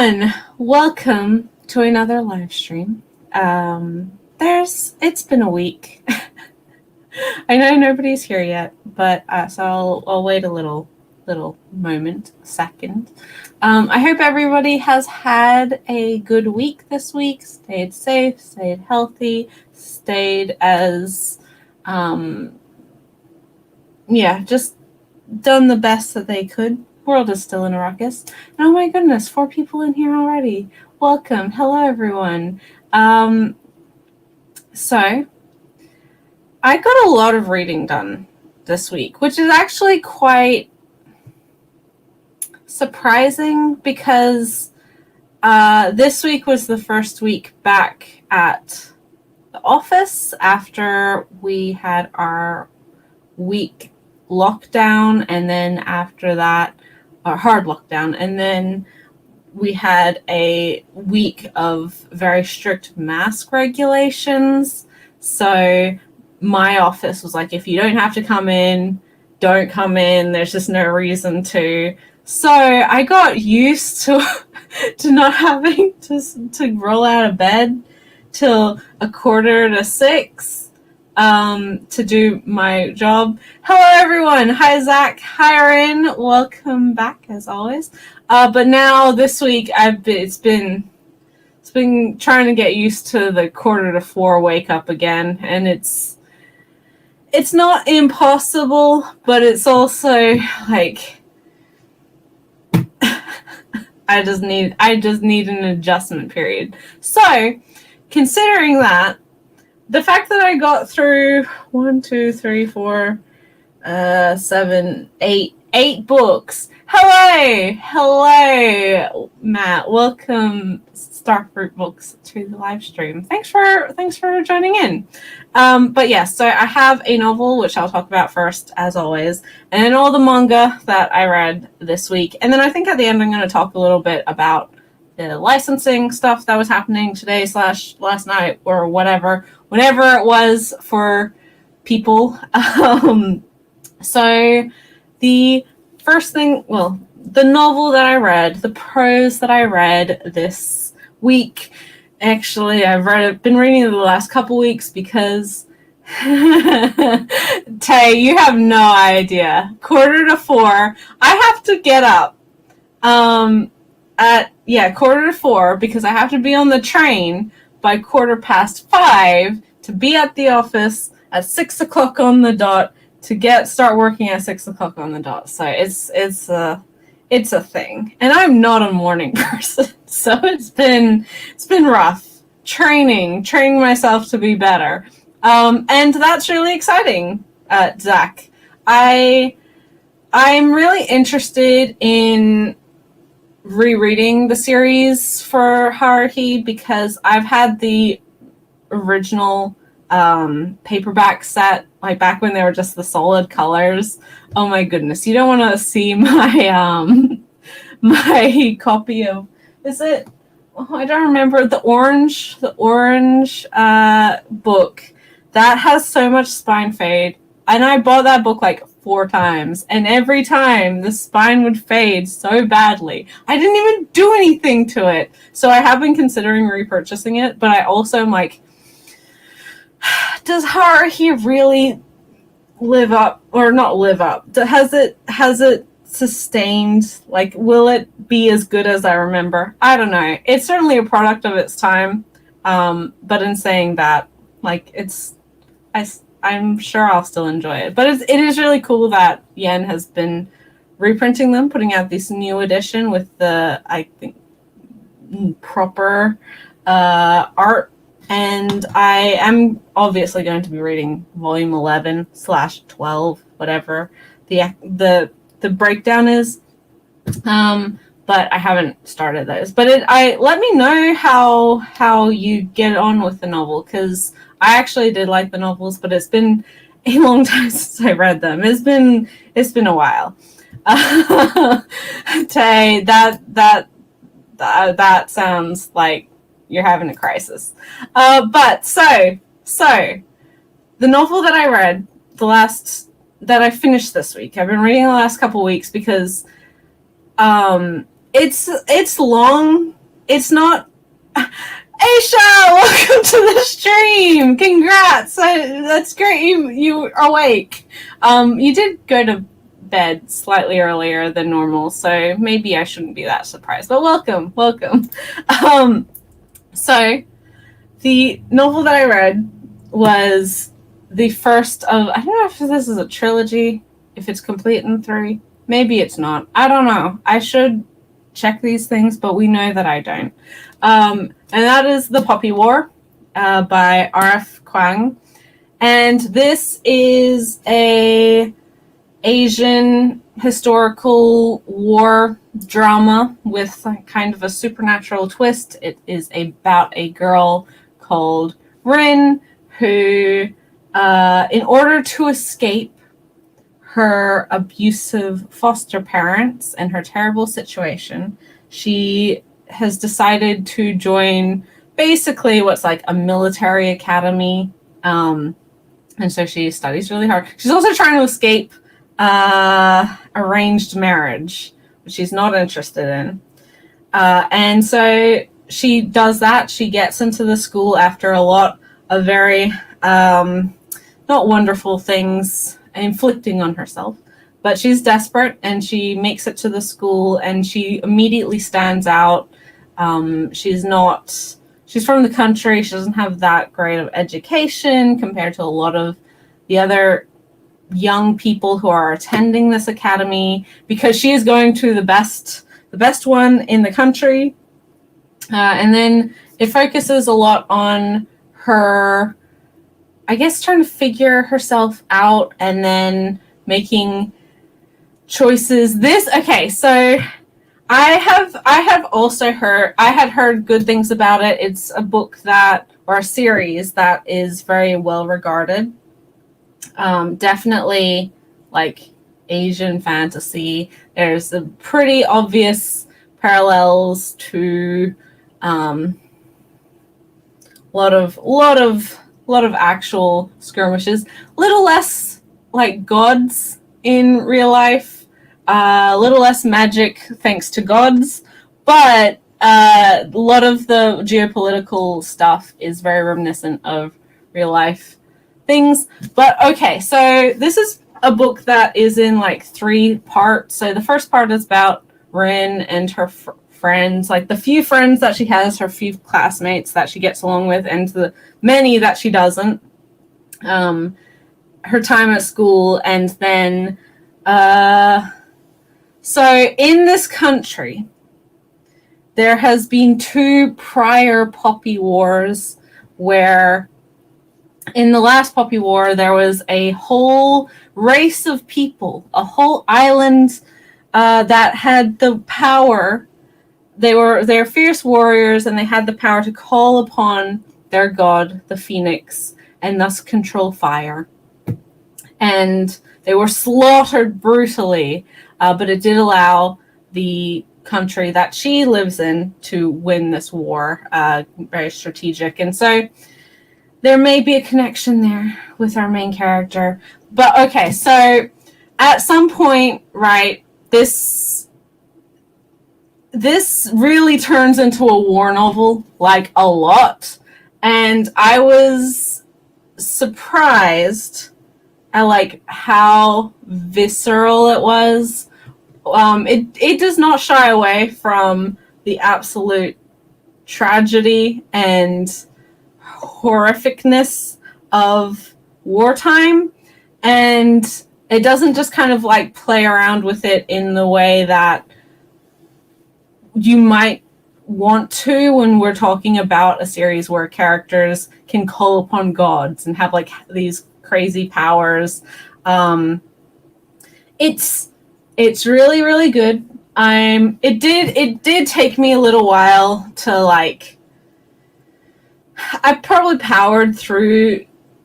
everyone, welcome to another live stream. It's been a week. I know nobody's here yet, but so I'll wait a little moment, second. I hope everybody has had a good week this week, stayed safe, stayed healthy, stayed as, just done the best that they could. World is still in a ruckus. And oh my goodness, 4 people in here already. Welcome. Hello, everyone. So, I got a lot of reading done this week, which is actually quite surprising because this week was the first week back at the office after we had our week lockdown, and then after that, a hard lockdown, and then we had a week of very strict mask regulations. So my office was like, if you don't have to come in, don't come in. There's just no reason to. So I got used to not having to roll out of bed till 5:45 to do my job. Hello, everyone. Hi, Zach. Hi, Erin. Welcome back, as always. But now this week, it's been trying to get used to the 3:45 wake up again, and it's not impossible, but it's also like I just need an adjustment period. So, considering that, the fact that I got through 8 books. Hello, Matt. Welcome, Starfruit Books, to the live stream. Thanks for joining in. But yes, so I have a novel which I'll talk about first, as always, and then all the manga that I read this week, and then I think at the end I'm going to talk a little bit about the licensing stuff that was happening today / last night or whatever, whenever it was for people. So the first thing, the novel that I read, the prose that I read this week, actually I've been reading it the last couple weeks because Tay, you have no idea. 3:45, I have to get up at 4:45 because I have to be on the train by 5:15 to be at the office at 6 o'clock on the dot to start working at 6 o'clock on the dot. So it's a thing, and I'm not a morning person, so it's been rough training myself to be better, and that's really exciting. Zach, I'm really interested in rereading the series for Haruhi because I've had the original paperback set, like back when they were just the solid colors. Oh my goodness, you don't want to see my my copy of, is it, I don't remember, the orange book that has so much spine fade, and I bought that book like 4 times, and every time the spine would fade so badly. I didn't even do anything to it. So I have been considering repurchasing it, but I also am like, does Haruhi really live up, or not live up? Has it sustained? Like, will it be as good as I remember? I don't know. It's certainly a product of its time. But in saying that, like, I'm sure I'll still enjoy it. But it is really cool that Yen has been reprinting them, putting out this new edition with the, I think, proper art. And I am obviously going to be reading volume 11/12, whatever the breakdown is. But I haven't started those. But let me know how you get on with the novel, because I actually did like the novels, but it's been a long time since I read them. It's been a while. Tay, that sounds like you're having a crisis. But so the novel that I read, that I finished this week, I've been reading the last couple weeks because It's long. It's not. Aisha, welcome to the stream. Congrats. That's great. You are awake. You did go to bed slightly earlier than normal, so maybe I shouldn't be that surprised. But welcome. So the novel that I read was the first of, I don't know if this is a trilogy, if it's complete in 3. Maybe it's not. I don't know. I should check these things, but we know that I don't. And that is The Poppy War by R.F. Kuang. And this is a Asian historical war drama with kind of a supernatural twist. It is about a girl called Rin who, in order to escape her abusive foster parents and her terrible situation, she has decided to join basically what's like a military academy. And so she studies really hard. She's also trying to escape arranged marriage, which she's not interested in. And so she does that. She gets into the school after a lot of very not wonderful things inflicting on herself. But she's desperate, and she makes it to the school, and she immediately stands out. She's from the country. She doesn't have that great of education compared to a lot of the other young people who are attending this academy, because she is going to the best one in the country. And then it focuses a lot on her, I guess, trying to figure herself out and then making choices. So I had heard good things about it. It's a book or a series that is very well regarded. Definitely like Asian fantasy. There's a pretty obvious parallels to a lot of actual skirmishes. Little less like gods in real life. A little less magic thanks to gods, but a lot of the geopolitical stuff is very reminiscent of real life things. But okay, so this is a book that is in like 3 parts. So the first part is about Rin and her friends, like the few friends that she has, her few classmates that she gets along with, and the many that she doesn't. Her time at school, and then so in this country, there has been 2 prior Poppy Wars where in the last Poppy War, there was a whole race of people, a whole island that had the power. They're fierce warriors, and they had the power to call upon their god, the Phoenix, and thus control fire. And they were slaughtered brutally, but it did allow the country that she lives in to win this war. Very strategic. And so there may be a connection there with our main character. But okay, so at some point, right, this really turns into a war novel, like a lot. And I was surprised at like how visceral it was. It does not shy away from the absolute tragedy and horrificness of wartime, and it doesn't just kind of like play around with it in the way that you might want to when we're talking about a series where characters can call upon gods and have like these crazy powers. It's really, really good. It did take me a little while to like. I probably powered through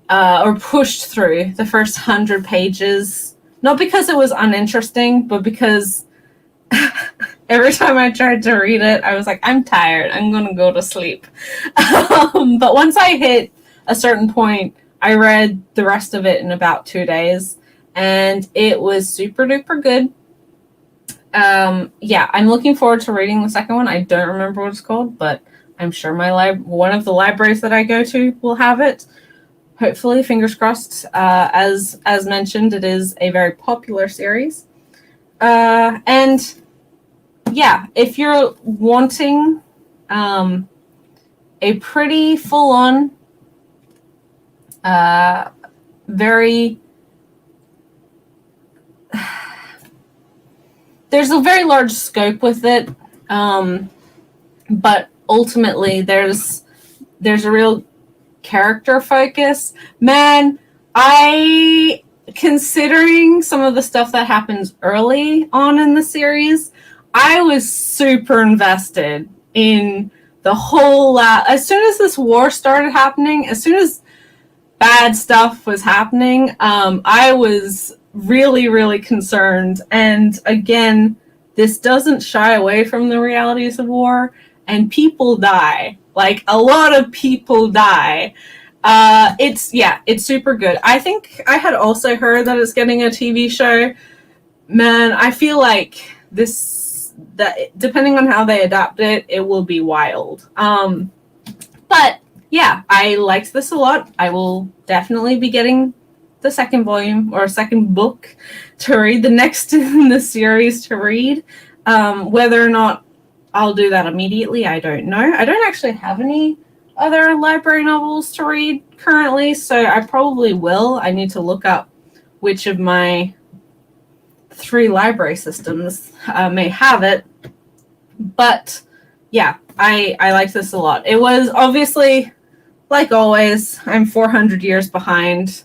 or pushed through the first 100 pages, not because it was uninteresting, but because every time I tried to read it, I was like, I'm tired. I'm going to go to sleep. But once I hit a certain point, I read the rest of it in about 2 days, and it was super duper good. Yeah, I'm looking forward to reading the second one. I don't remember what it's called, but I'm sure my one of the libraries that I go to will have it. Hopefully, fingers crossed. As mentioned, it is a very popular series. And yeah, if you're wanting a pretty full-on, very there's a very large scope with it, but ultimately there's a real character focus. Man, I considering some of the stuff that happens early on in the series, I was super invested in the whole as soon as this war started happening, as soon as bad stuff was happening, I was really concerned. And again, this doesn't shy away from the realities of war, and people die. Like, a lot of people die. It's super good. I think I had also heard that it's getting a TV show. Man, I feel like that depending on how they adapt it, it will be wild. But yeah, I liked this a lot. I will definitely be getting the second volume or second book to read, the next in the series to read. Whether or not I'll do that immediately, I don't know. I don't actually have any other library novels to read currently, so I probably will. I need to look up which of my 3 library systems may have it. But yeah, I liked this a lot. It was obviously, like always, I'm 400 years behind,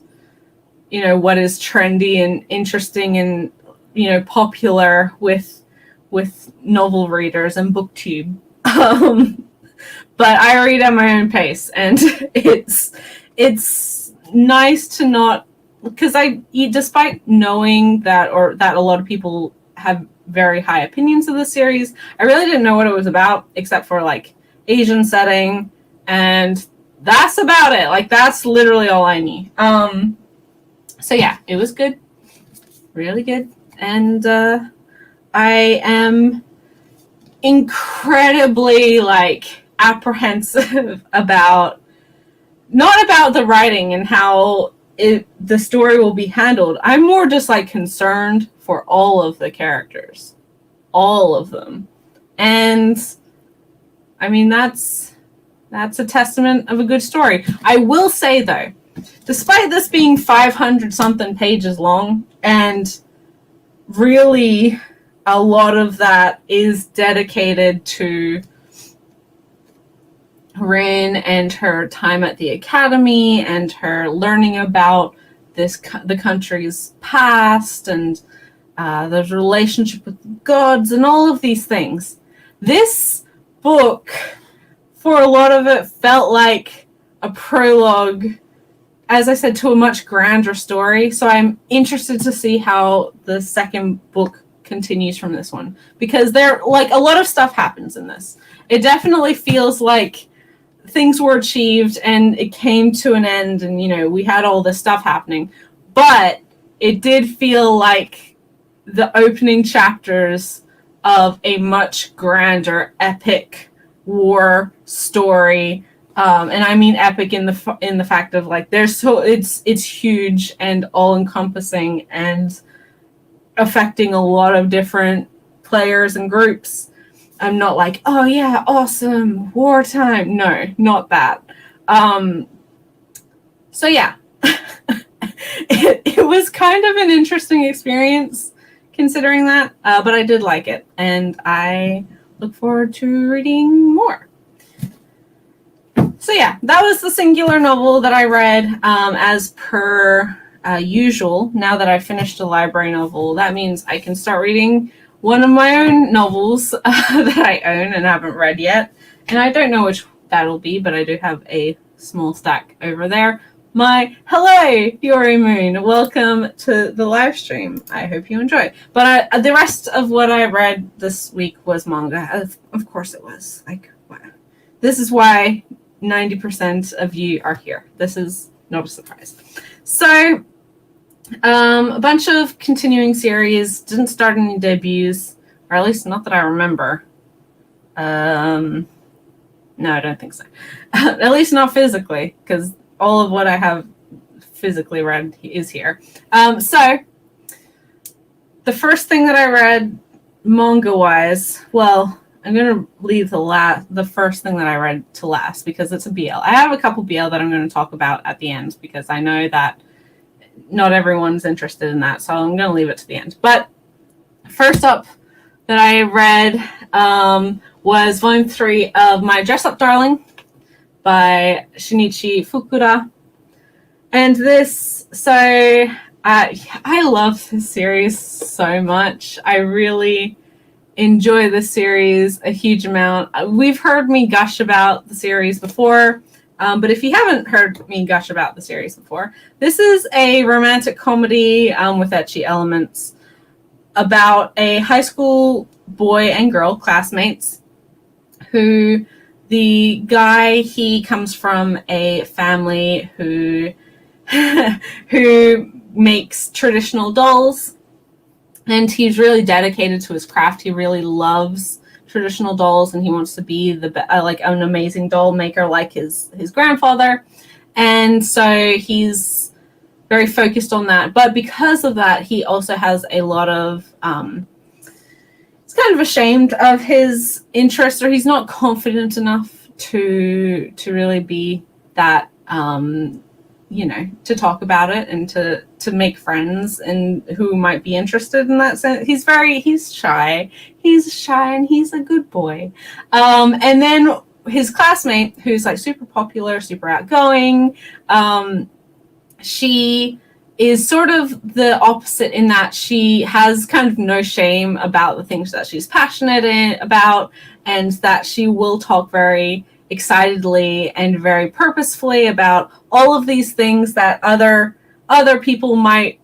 what is trendy and interesting and, popular with novel readers and booktube. But I read at my own pace, and it's nice to not, because despite knowing that a lot of people have very high opinions of the series, I really didn't know what it was about, except for like Asian setting, and that's about it. Like, that's literally all I need. So yeah, it was good, really good, and I am incredibly apprehensive about, not about the writing and how the story will be handled. I'm more just concerned for all of the characters, all of them. And I mean, that's a testament of a good story. I will say though, despite this being 500 something pages long, and really a lot of that is dedicated to Rin and her time at the academy and her learning about the country's past and the relationship with the gods and all of these things. This book, for a lot of it, felt like a prologue, as I said, to a much grander story. So I'm interested to see how the second book continues from this one, because a lot of stuff happens in this. It definitely feels like things were achieved and it came to an end, and we had all this stuff happening, but it did feel like the opening chapters of a much grander, epic war story. And I mean epic in the fact of it's huge and all encompassing and affecting a lot of different players and groups. I'm not like, oh yeah, awesome, wartime. No, not that. So yeah, it was kind of an interesting experience considering that, but I did like it, and I look forward to reading more. So yeah, that was the singular novel that I read. As per usual, now that I've finished a library novel, that means I can start reading one of my own novels that I own and haven't read yet. And I don't know which that'll be, but I do have a small stack over there. Hello, Yori Moon. Welcome to the live stream. I hope you enjoy. But the rest of what I read this week was manga. Of course it was. Wow. This is why 90% of you are here. This is not a surprise. So, a bunch of continuing series. Didn't start any debuts. or at least not that I remember. No, I don't think so. At least not physically, because all of what I have physically read is here. So the first thing that I read manga-wise, well, I'm going to leave the first thing that I read to last because it's a BL. I have a couple BL that I'm going to talk about at the end because I know that not everyone's interested in that, so I'm going to leave it to the end. But first up that I read was Volume 3 of My Dress-Up Darling by Shinichi Fukuda. And this, so I love this series so much. I really enjoy this series a huge amount. We've heard me gush about the series before, but if you haven't heard me gush about the series before, this is a romantic comedy with ecchi elements about a high school boy and girl classmates who the guy, he comes from a family who makes traditional dolls, and he's really dedicated to his craft. He really loves traditional dolls, and he wants to be like an amazing doll maker like his grandfather. And so he's very focused on that. But because of that, he also has a lot of he's kind of ashamed of his interests, or he's not confident enough to really be that to talk about it and to make friends and who might be interested in that sense. He's shy and he's a good boy. And then his classmate, who's like super popular, super outgoing, she is sort of the opposite in that she has kind of no shame about the things that she's passionate about, and that she will talk very excitedly and very purposefully about all of these things that other people might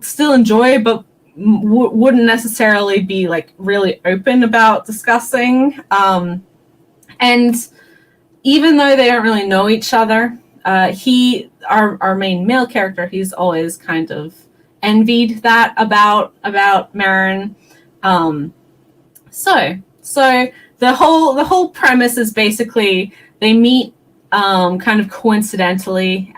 still enjoy but wouldn't necessarily be like really open about discussing. And even though they don't really know each other, our main male character, he's always kind of envied that about Marin. So the whole premise is basically they meet kind of coincidentally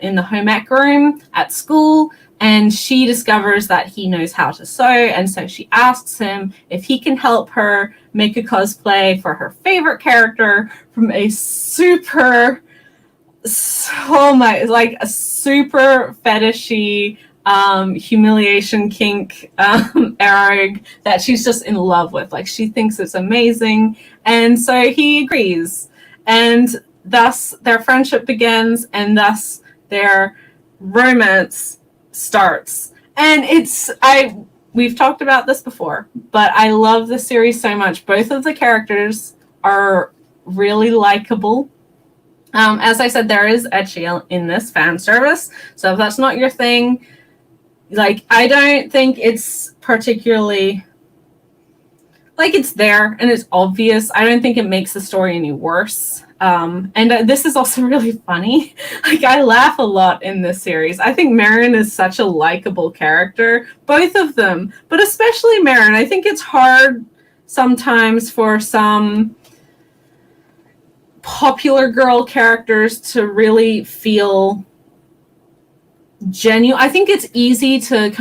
in the home ec room at school, and she discovers that he knows how to sew, and so she asks him if he can help her make a cosplay for her favorite character from a super fetishy humiliation kink erog that she's just in love with. Like, she thinks it's amazing, and so he agrees, and thus their friendship begins, and thus their romance starts. And we've talked about this before, but I love the series so much. Both of the characters are really likable. As I said, there is ecchi in this fan service, so if that's not your thing, like, I don't think it's particularly, like, it's there and it's obvious. I don't think it makes the story any worse. And this is also really funny. Like, I laugh a lot in this series. I think Marin is such a likable character, both of them, but especially Marin. I think it's hard sometimes for some popular girl characters to really feel genuine. I think it's easy to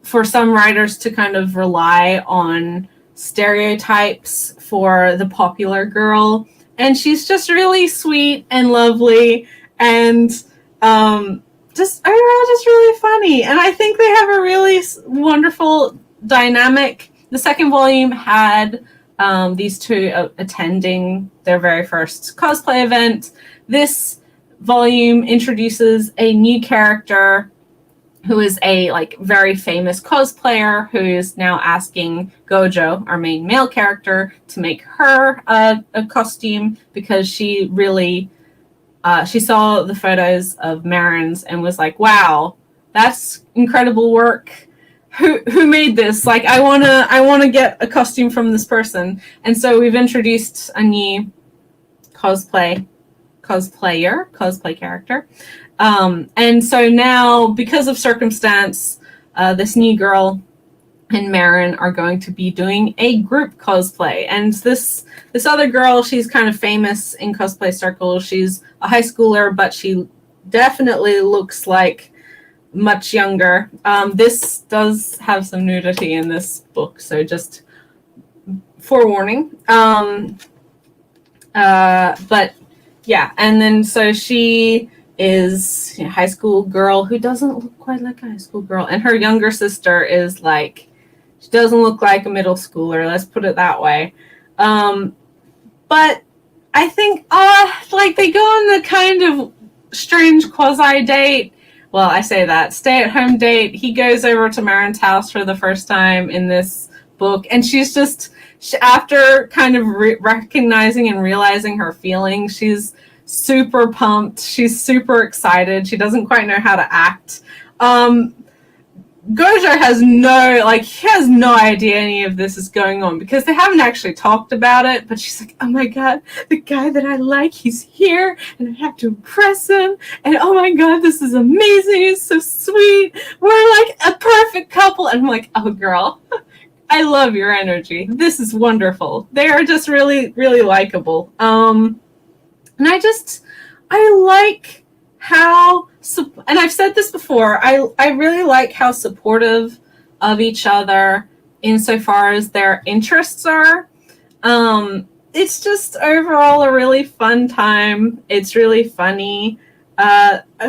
for some writers to kind of rely on stereotypes for the popular girl, and she's just really sweet and lovely and just really funny. And I think they have a really wonderful dynamic. The second volume had these two attending their very first cosplay event. This volume introduces a new character who is a very famous cosplayer, who is now asking Gojo, our main male character, to make her a costume, because she really she saw the photos of Marin's and was like, wow, that's incredible work. Who made this? Like, I wanna get a costume from this person. And so we've introduced a new cosplay character. And so now, because of circumstance, this new girl and Marin are going to be doing a group cosplay. And this other girl, she's kind of famous in Cosplay Circle. She's a high schooler, but she definitely looks like much younger. This does have some nudity in this book, so just forewarning. But yeah, and then so she is a high school girl who doesn't look quite like a high school girl, and her younger sister is like, she doesn't look like a middle schooler, let's put it that way. But I think like they go on the kind of strange quasi date. Well, I say that stay-at-home date. He goes over to Marin's house for the first time in this book, and she's just, after kind of recognizing and realizing her feelings, she's super pumped. She's super excited. She doesn't quite know how to act. Gojo has he has no idea any of this is going on because they haven't actually talked about it, but she's like, oh my god, the guy that I like, he's here, and I have to impress him, and oh my god, this is amazing, it's so sweet, we're like a perfect couple, and I'm like, oh girl, I love your energy, this is wonderful, they are just really, really likable. And I like how, and I've said this before, I really like how supportive of each other insofar as their interests are. It's just overall a really fun time. It's really funny.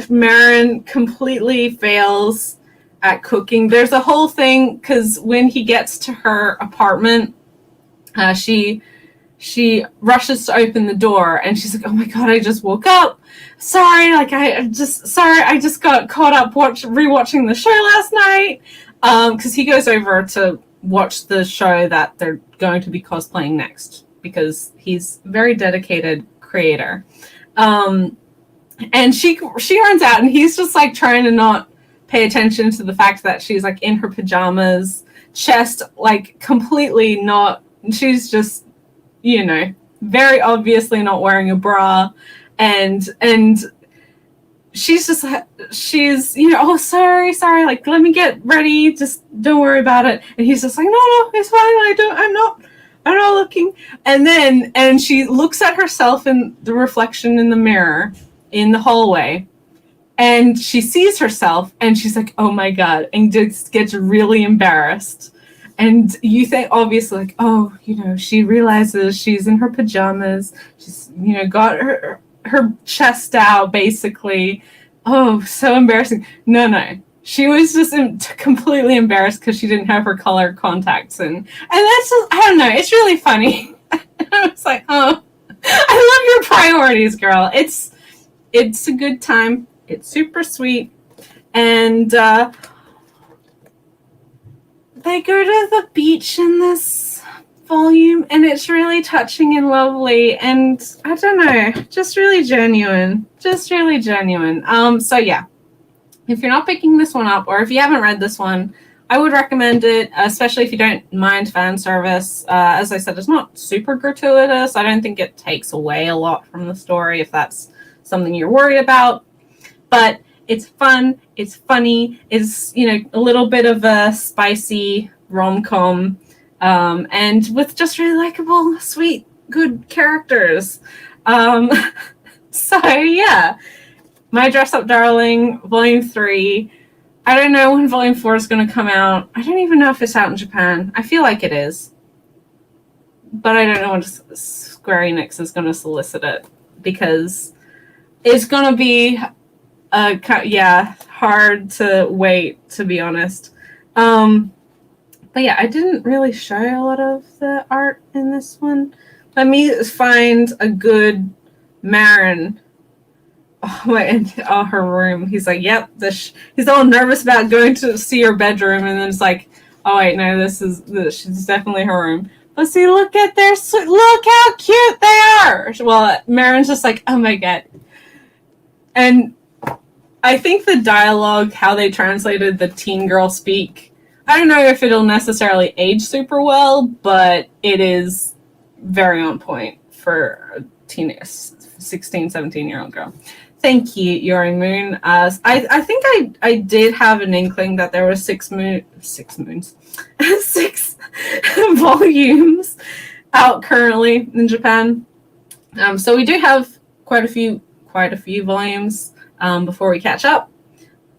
Marin completely fails at cooking. There's a whole thing, because when he gets to her apartment, she rushes to open the door, and she's like, oh my god, I just woke up. Sorry, I just got caught up rewatching the show last night. Because he goes over to watch the show that they're going to be cosplaying next, because he's a very dedicated creator. And she runs out, and he's just like trying to not pay attention to the fact that she's like in her pajamas, chest like completely not, she's just, very obviously not wearing a bra, and she's just, oh, sorry, like, let me get ready, just don't worry about it. And he's just like, no, it's fine, I'm not looking. And she looks at herself in the reflection in the mirror in the hallway, and she sees herself, and she's like, oh my god, and just gets really embarrassed. And you think, obviously, like, oh, she realizes she's in her pajamas. She's, got her chest out, basically. Oh, so embarrassing. No. She was just completely embarrassed because she didn't have her color contacts in. And that's just, I don't know, it's really funny. I was like, oh, I love your priorities, girl. It's a good time. It's super sweet. And, they go to the beach in this volume, and it's really touching and lovely, and I don't know, just really genuine. So yeah, if you're not picking this one up, or if you haven't read this one, I would recommend it, especially if you don't mind fan service. As I said, it's not super gratuitous. I don't think it takes away a lot from the story if that's something you're worried about, but it's fun, it's funny, it's, a little bit of a spicy rom-com, and with just really likable, sweet, good characters. So yeah, My Dress Up Darling, Volume 3. I don't know when Volume 4 is going to come out. I don't even know if it's out in Japan. I feel like it is. But I don't know when Square Enix is going to solicit it, because it's going to be hard to wait, to be honest. But yeah, I didn't really show a lot of the art in this one. Let me find a good Marin. Her room. He's like, yep, he's all nervous about going to see her bedroom, and then it's like, oh wait, no, she's definitely her room. But see, look how cute they are. Well, Marin's just like, oh my god. And I think the dialogue, how they translated the teen girl speak, I don't know if it'll necessarily age super well, but it is very on point for a 16, 17-year-old girl. Thank you, Yori Moon. I think I did have an inkling that there were six moons, 6 volumes out currently in Japan. So we do have quite a few volumes before we catch up,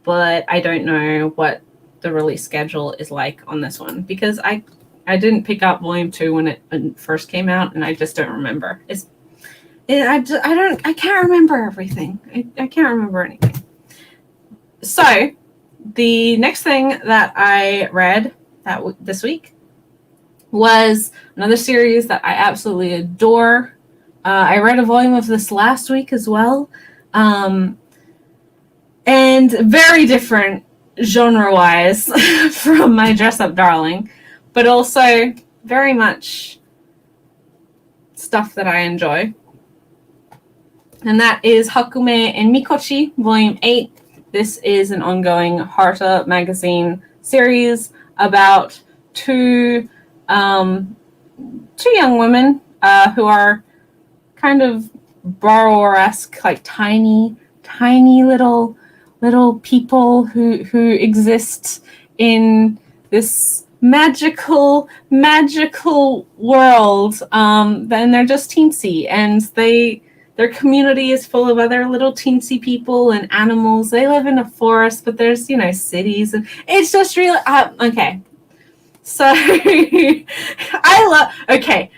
but I don't know what the release schedule is like on this one because I didn't pick up volume 2 when it first came out, and I just don't remember. I can't remember everything. I can't remember anything. So the next thing that I read this week was another series that I absolutely adore. I read a volume of this last week as well. And very different genre-wise from my Dress Up Darling, but also very much stuff that I enjoy. And that is Hakumemikuchi, Volume 8. This is an ongoing Harta magazine series about two young women who are kind of borrower-esque, like tiny little people who exist in this magical world. And they're just teensy, and their community is full of other little teensy people and animals. They live in a forest, but there's, cities, and it's just really okay. So okay,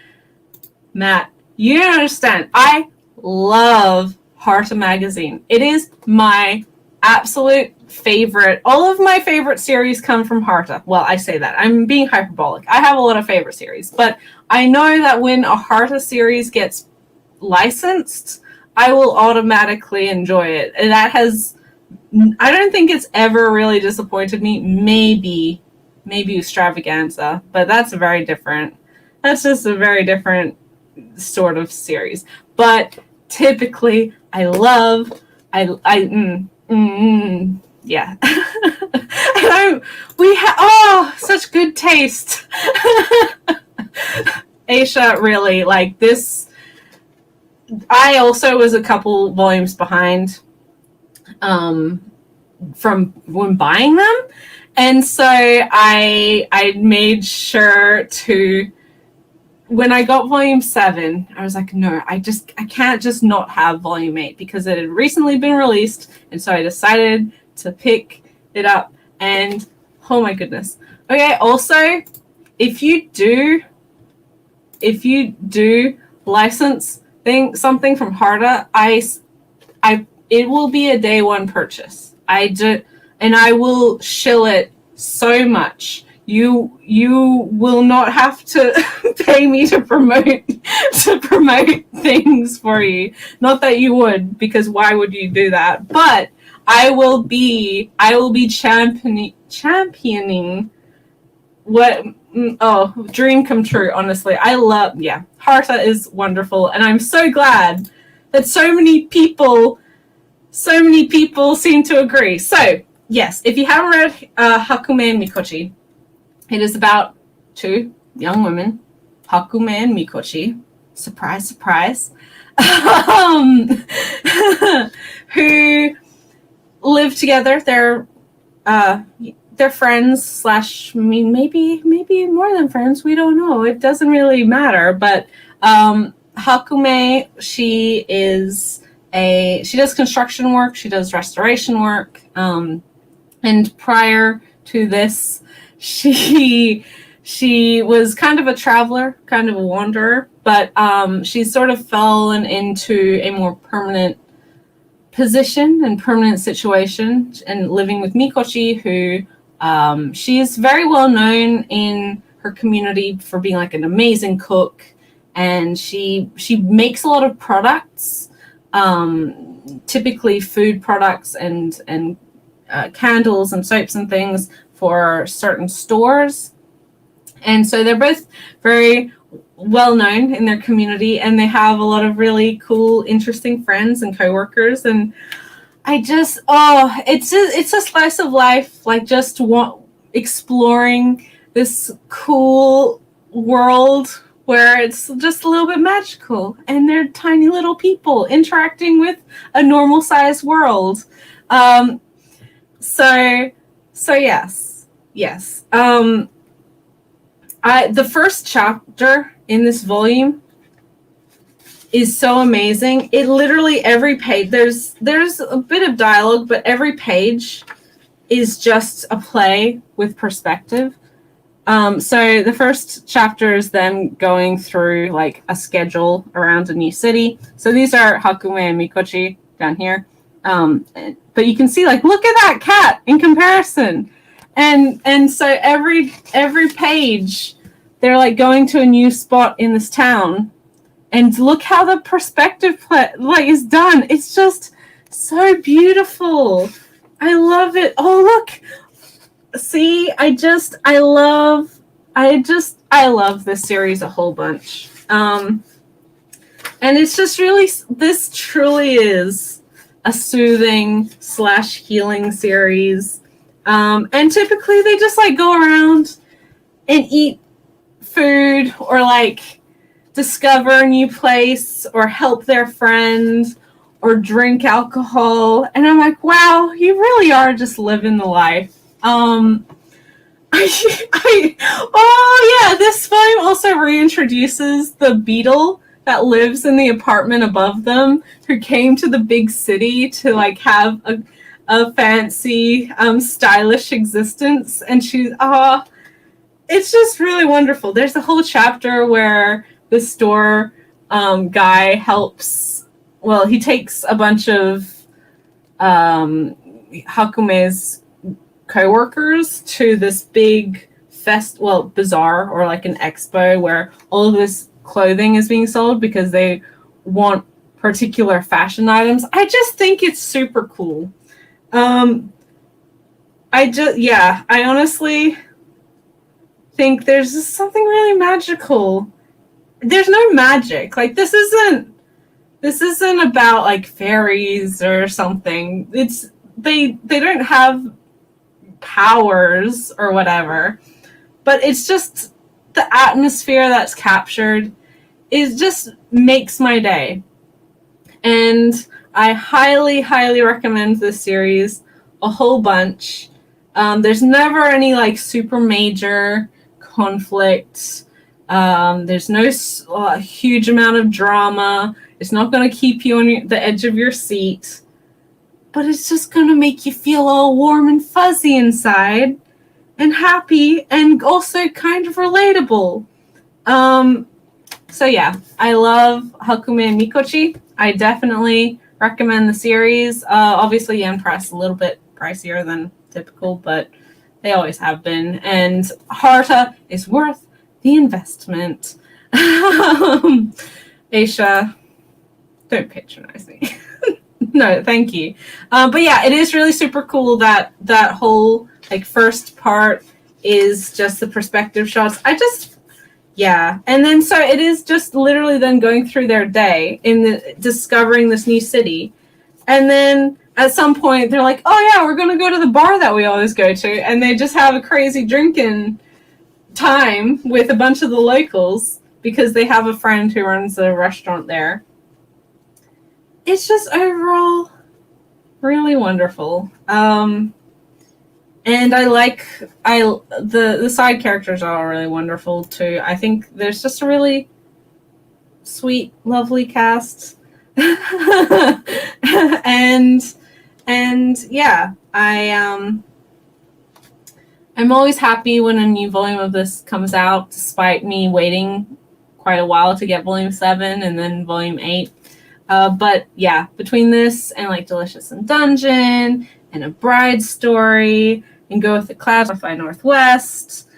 Matt, you don't understand. I love Harta magazine. It is my absolute favorite. All of my favorite series come from Harta. Well, I say that. I'm being hyperbolic. I have a lot of favorite series, but I know that when a Harta series gets licensed, I will automatically enjoy it. And I don't think it's ever really disappointed me. Maybe Extravaganza, but that's just a very different sort of series. But typically I love yeah. And we have such good taste. Aisha, really, like this. I also was a couple volumes behind from when buying them, and so I made sure to, when I got volume 7, I was like, no, I can't just not have volume 8 because it had recently been released, and so I decided to pick it up. And oh my goodness. Okay, also, if you do license something from Harta, it will be a day one purchase. And I will shill it so much. You will not have to pay me to promote things for you. Not that you would, because why would you do that? But I will be championing what. Oh, dream come true, honestly. Harta is wonderful, and I'm so glad that so many people seem to agree. So, yes, if you haven't read Hakumemikuchi, it is about 2 young women, Hakumemikuchi, surprise, surprise, who live together. They're friends / maybe more than friends. We don't know. It doesn't really matter. But Hakume, she does construction work. She does restoration work. And prior to this, she was kind of a traveler, kind of a wanderer. But she's sort of fallen into a more permanent position and permanent situation, and living with Mikochi, who she's very well known in her community for being like an amazing cook, and she makes a lot of products, typically food products and candles and soaps and things for certain stores. And so they're both very well known in their community, and they have a lot of really cool, interesting friends and coworkers. And it's a slice of life, like just exploring this cool world where it's just a little bit magical and they're tiny little people interacting with a normal sized world. Um, so yes. The first chapter in this volume is so amazing. It literally every page there's a bit of dialogue, but every page is just a play with perspective. So the first chapter is them going through like a schedule around a new city. So these are Hakumemikuchi down here. But you can see like look at that cat in comparison. And so every page they're like going to a new spot in this town. And look how the perspective like is done. It's just so beautiful. I love it. Oh look. See, I love this series a whole bunch. And it's just really, this truly is a soothing / healing series. And typically they just like go around and eat food or like discover a new place or help their friend or drink alcohol. And I'm like, wow, you really are just living the life. Oh yeah, this volume also reintroduces the beetle that lives in the apartment above them, who came to the big city to like have a fancy, stylish existence, and it's just really wonderful. There's a whole chapter where the store guy helps. Well, he takes a bunch of Hakume's co-workers to this big bazaar or like an expo where all of this clothing is being sold because they want particular fashion items. I just think it's super cool. I honestly think there's just something really magical. There's no magic. Like this isn't about like fairies or something. They don't have powers or whatever, but it's just the atmosphere that's captured is just makes my day. And I highly recommend this series a whole bunch. There's never any like super major conflict. There's no huge amount of drama. It's not going to keep you on the edge of your seat. But it's just going to make you feel all warm and fuzzy inside and happy and also kind of relatable. So yeah, I love Hakumemikuchi. I definitely recommend the series. Obviously, Yen Press a little bit pricier than typical, but they always have been. And Harta is worth the investment. Aisha, don't patronize me. No, thank you. But yeah, it is really super cool that whole like first part is just the perspective shots. And then so it is just literally them going through their day discovering this new city. And then at some point they're like, oh yeah, we're going to go to the bar that we always go to. And they just have a crazy drinking time with a bunch of the locals because they have a friend who runs a restaurant there. It's just overall really wonderful. And I like the side characters are all really wonderful too. I think there's just a really sweet, lovely cast. and yeah, I'm always happy when a new volume of this comes out, despite me waiting quite a while to get volume 7 and then volume 8. But yeah, between this and like Delicious in Dungeon and A Bride Story and Go with the Clouds by Northwest,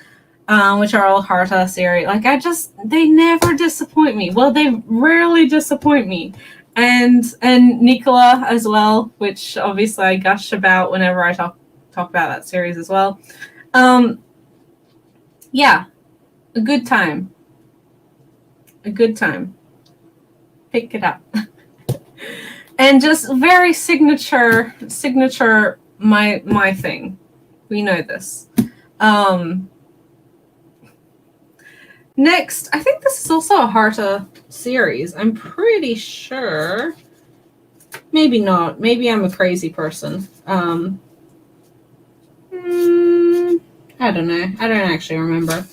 which are all Harta series, like they never disappoint me. Well, they rarely disappoint me. And Nicola as well, which obviously I gush about whenever I talk about that series as well. Yeah, a good time. Pick it up. And just very signature my thing. We know this. Next, I think this is also a Harta series. I'm pretty sure. Maybe not. Maybe I'm a crazy person. I don't know. I don't actually remember.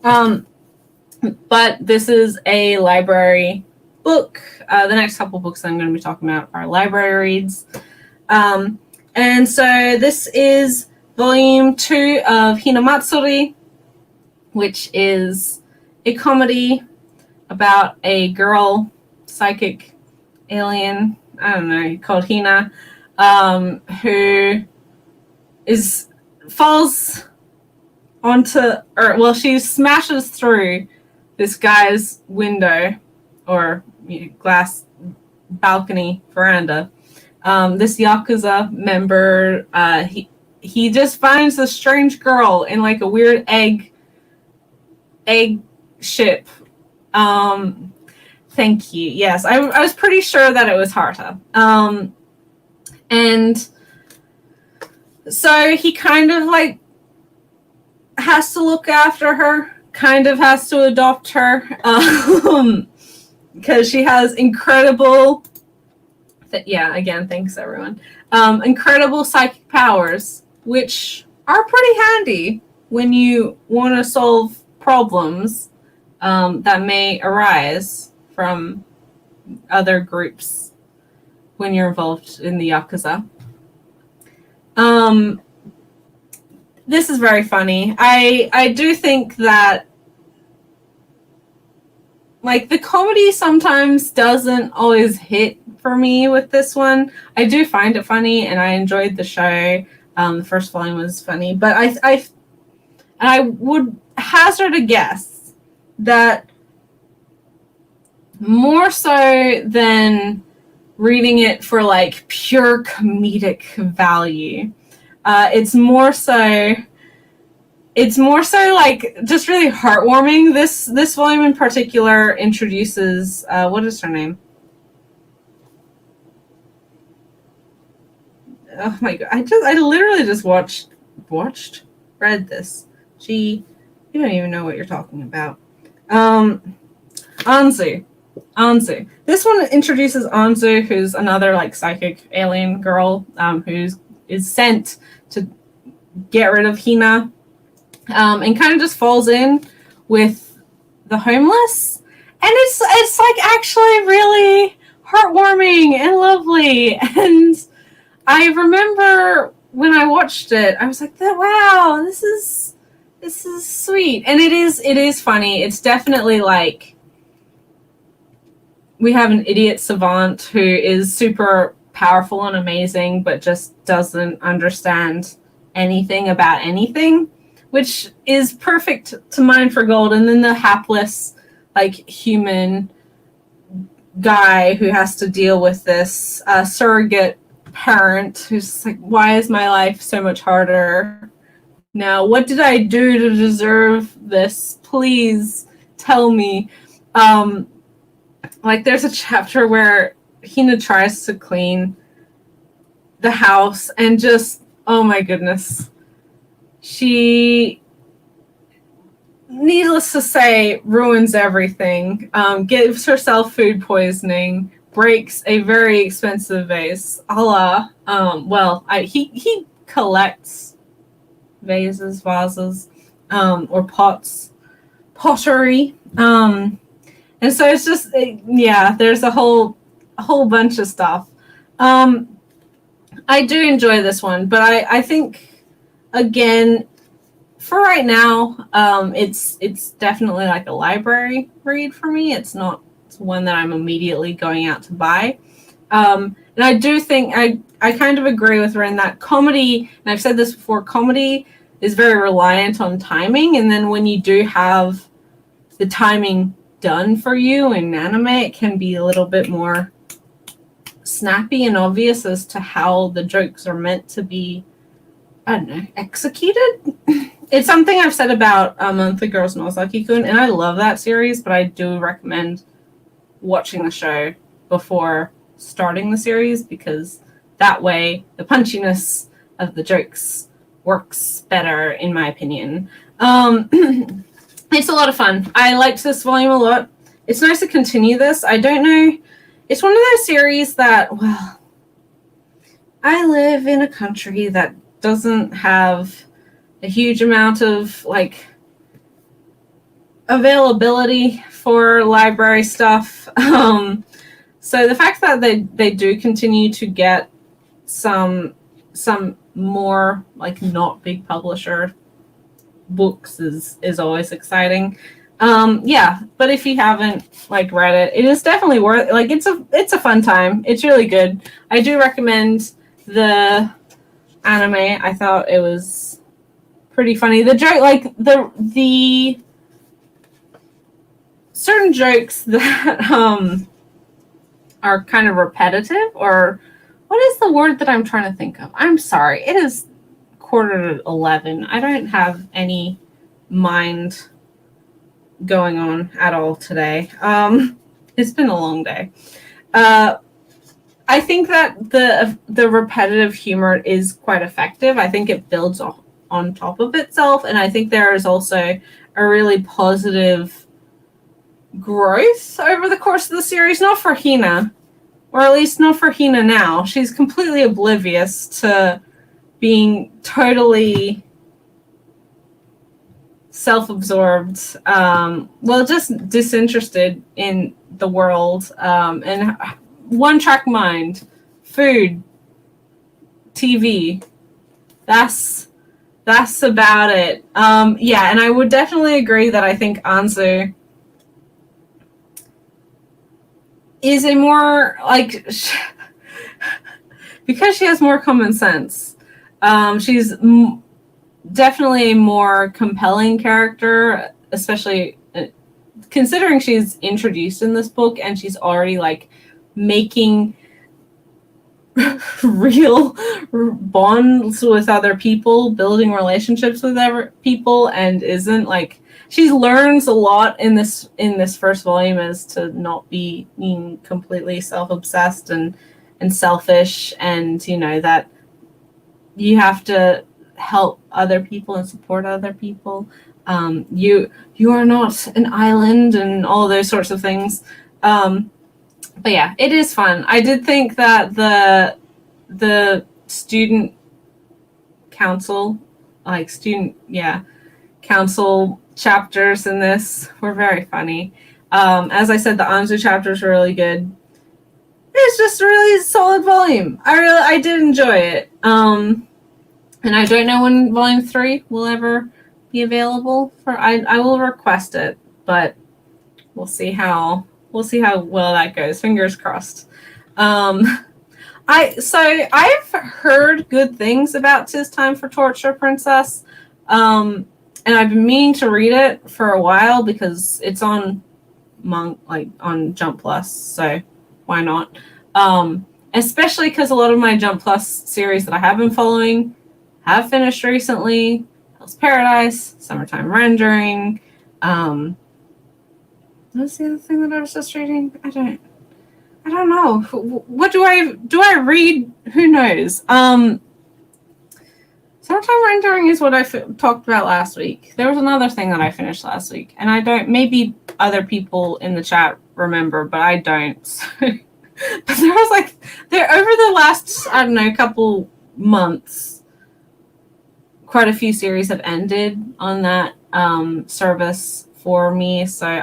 But this is a library book. The next couple books I'm going to be talking about are library reads. And so this is volume 2 of Hinamatsuri, which is a comedy about a girl, psychic alien, I don't know, called Hina, who falls onto, or well, she smashes through this guy's window or glass balcony veranda. This Yakuza member, he just finds this strange girl in like a weird egg ship. Thank you. Yes, I was pretty sure that it was Harta. And so he kind of like has to look after her, kind of has to adopt her, because she has incredible, again, thanks everyone, incredible psychic powers, which are pretty handy when you want to solve problems that may arise from other groups when you're involved in the Yakuza. This is very funny. I do think that like the comedy sometimes doesn't always hit for me with this one. I do find it funny and I enjoyed the show. The first volume was funny, but I would hazard a guess that more so than reading it for like pure comedic value, it's more so like just really heartwarming. This volume in particular introduces what is her name? Oh my god! I literally just read this. You don't even know what you're talking about. Anzu. This one introduces Anzu, who's another like psychic alien girl, who is sent to get rid of Hina, and kind of just falls in with the homeless, and it's like actually really heartwarming and lovely. And I remember when I watched it, I was like, wow, this is sweet. And it is funny. It's definitely like we have an idiot savant who is super powerful and amazing, but just doesn't understand anything about anything, which is perfect to mine for gold. And then the hapless, like, human guy who has to deal with this surrogate parent who's like, why is my life so much harder now? What did I do to deserve this? Please tell me. Like, there's a chapter where Hina tries to clean the house and just, oh my goodness. She, needless to say, ruins everything, gives herself food poisoning, breaks a very expensive vase, he collects vases, or pottery, and so it's just, there's a whole bunch of stuff. I do enjoy this one, but I think, again, for right now, it's definitely like a library read for me. It's not one that I'm immediately going out to buy. And I do think I kind of agree with Ren that comedy, and I've said this before, comedy is very reliant on timing. And then when you do have the timing done for you in anime, it can be a little bit more snappy and obvious as to how the jokes are meant to be, I don't know, executed. It's something I've said about Monthly Girls Nozaki-kun, and I love that series, but I do recommend watching the show before starting the series, because that way the punchiness of the jokes works better, in my opinion. it's a lot of fun. I liked this volume a lot. It's nice to continue this. I don't know. It's one of those series that, well, I live in a country that doesn't have a huge amount of, like, availability for library stuff. So the fact that they do continue to get some more, like, not big publisher books is always exciting. Yeah, but if you haven't, like, read it, it is definitely worth, like, it's a fun time. It's really good. I do recommend the anime. I thought it was pretty funny. The joke, like, the certain jokes that are kind of repetitive, or what is the word that I'm trying to think of? I'm sorry. It is 11:15. I don't have any mind going on at all today. It's been a long day. I think that the repetitive humor is quite effective. I think it builds on top of itself, and I think there is also a really positive growth over the course of the series. Not for Hina, or at least not for Hina now. She's completely oblivious to being totally self-absorbed, just disinterested in the world, and one-track mind, food, TV. That's about it. Yeah, and I would definitely agree that I think Anzu is a more, like, because she has more common sense. She's definitely a more compelling character, especially considering she's introduced in this book and she's already, like, making real bonds with other people, building relationships with other people, and isn't, like, she learns a lot in this first volume as to not being completely self-obsessed and selfish, and, you know, that you have to help other people and support other people. You are not an island, and all those sorts of things. But yeah, it is fun. I did think that the student council, council chapters in this were very funny. As I said, the Anzu chapters were really good. It's just a really solid volume. I did enjoy it. And I don't know when volume 3 will ever be available for. I will request it, but we'll see how well that goes. Fingers crossed. I've heard good things about 'Tis Time for Torture Princess, and I've been meaning to read it for a while because it's on on Jump Plus, so why not? Especially because a lot of my Jump Plus series that I have been following have finished recently. Hell's Paradise, Summertime Rendering. What's the other thing that I was just reading? I don't know. What do I read? Who knows? Summertime Rendering is what I talked about last week. There was another thing that I finished last week, and I don't. Maybe other people in the chat remember, but I don't. But there was over the last, I don't know, couple months, quite a few series have ended on that service for me. So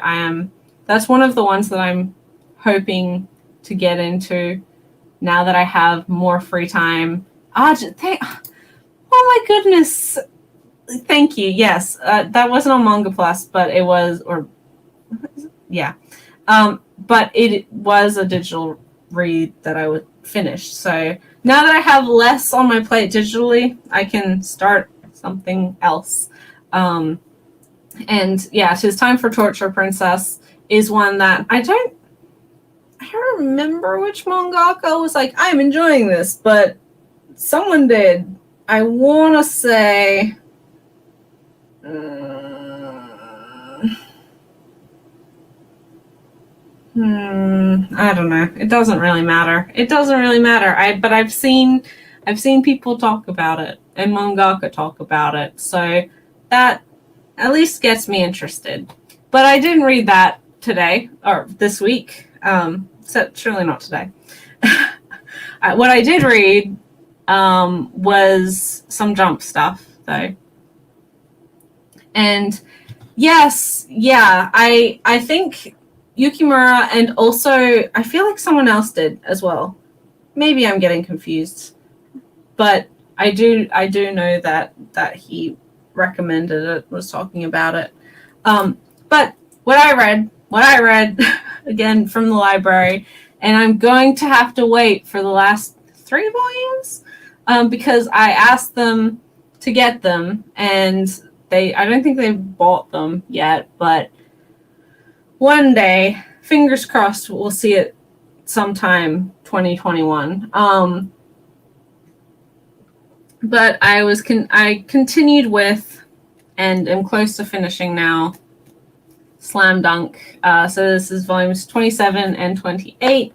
that's one of the ones that I'm hoping to get into now that I have more free time. Oh my goodness. Thank you. Yes. That wasn't on Manga Plus, but it was, yeah. But it was a digital read that I would finish. So now that I have less on my plate digitally, I can start something else. And yeah, 'Tis Time for Torture Princess is one that I don't remember which mangaka was like, I'm enjoying this, but someone did. I want to say I don't know. It doesn't really matter. But I've seen people talk about it and mangaka talk about it. So that at least gets me interested. But I didn't read that today or this week. Surely not today. What I did read was some Jump stuff, though. And yes, yeah, I think Yukimura, and also I feel like someone else did as well. Maybe I'm getting confused, but I do know that he recommended it, was talking about it. But what I read again from the library, and I'm going to have to wait for the last 3 volumes because I asked them to get them, and I don't think they've bought them yet, but one day, fingers crossed, we'll see it sometime 2021. But I continued with, and am close to finishing now, Slam Dunk. So this is volumes 27 and 28.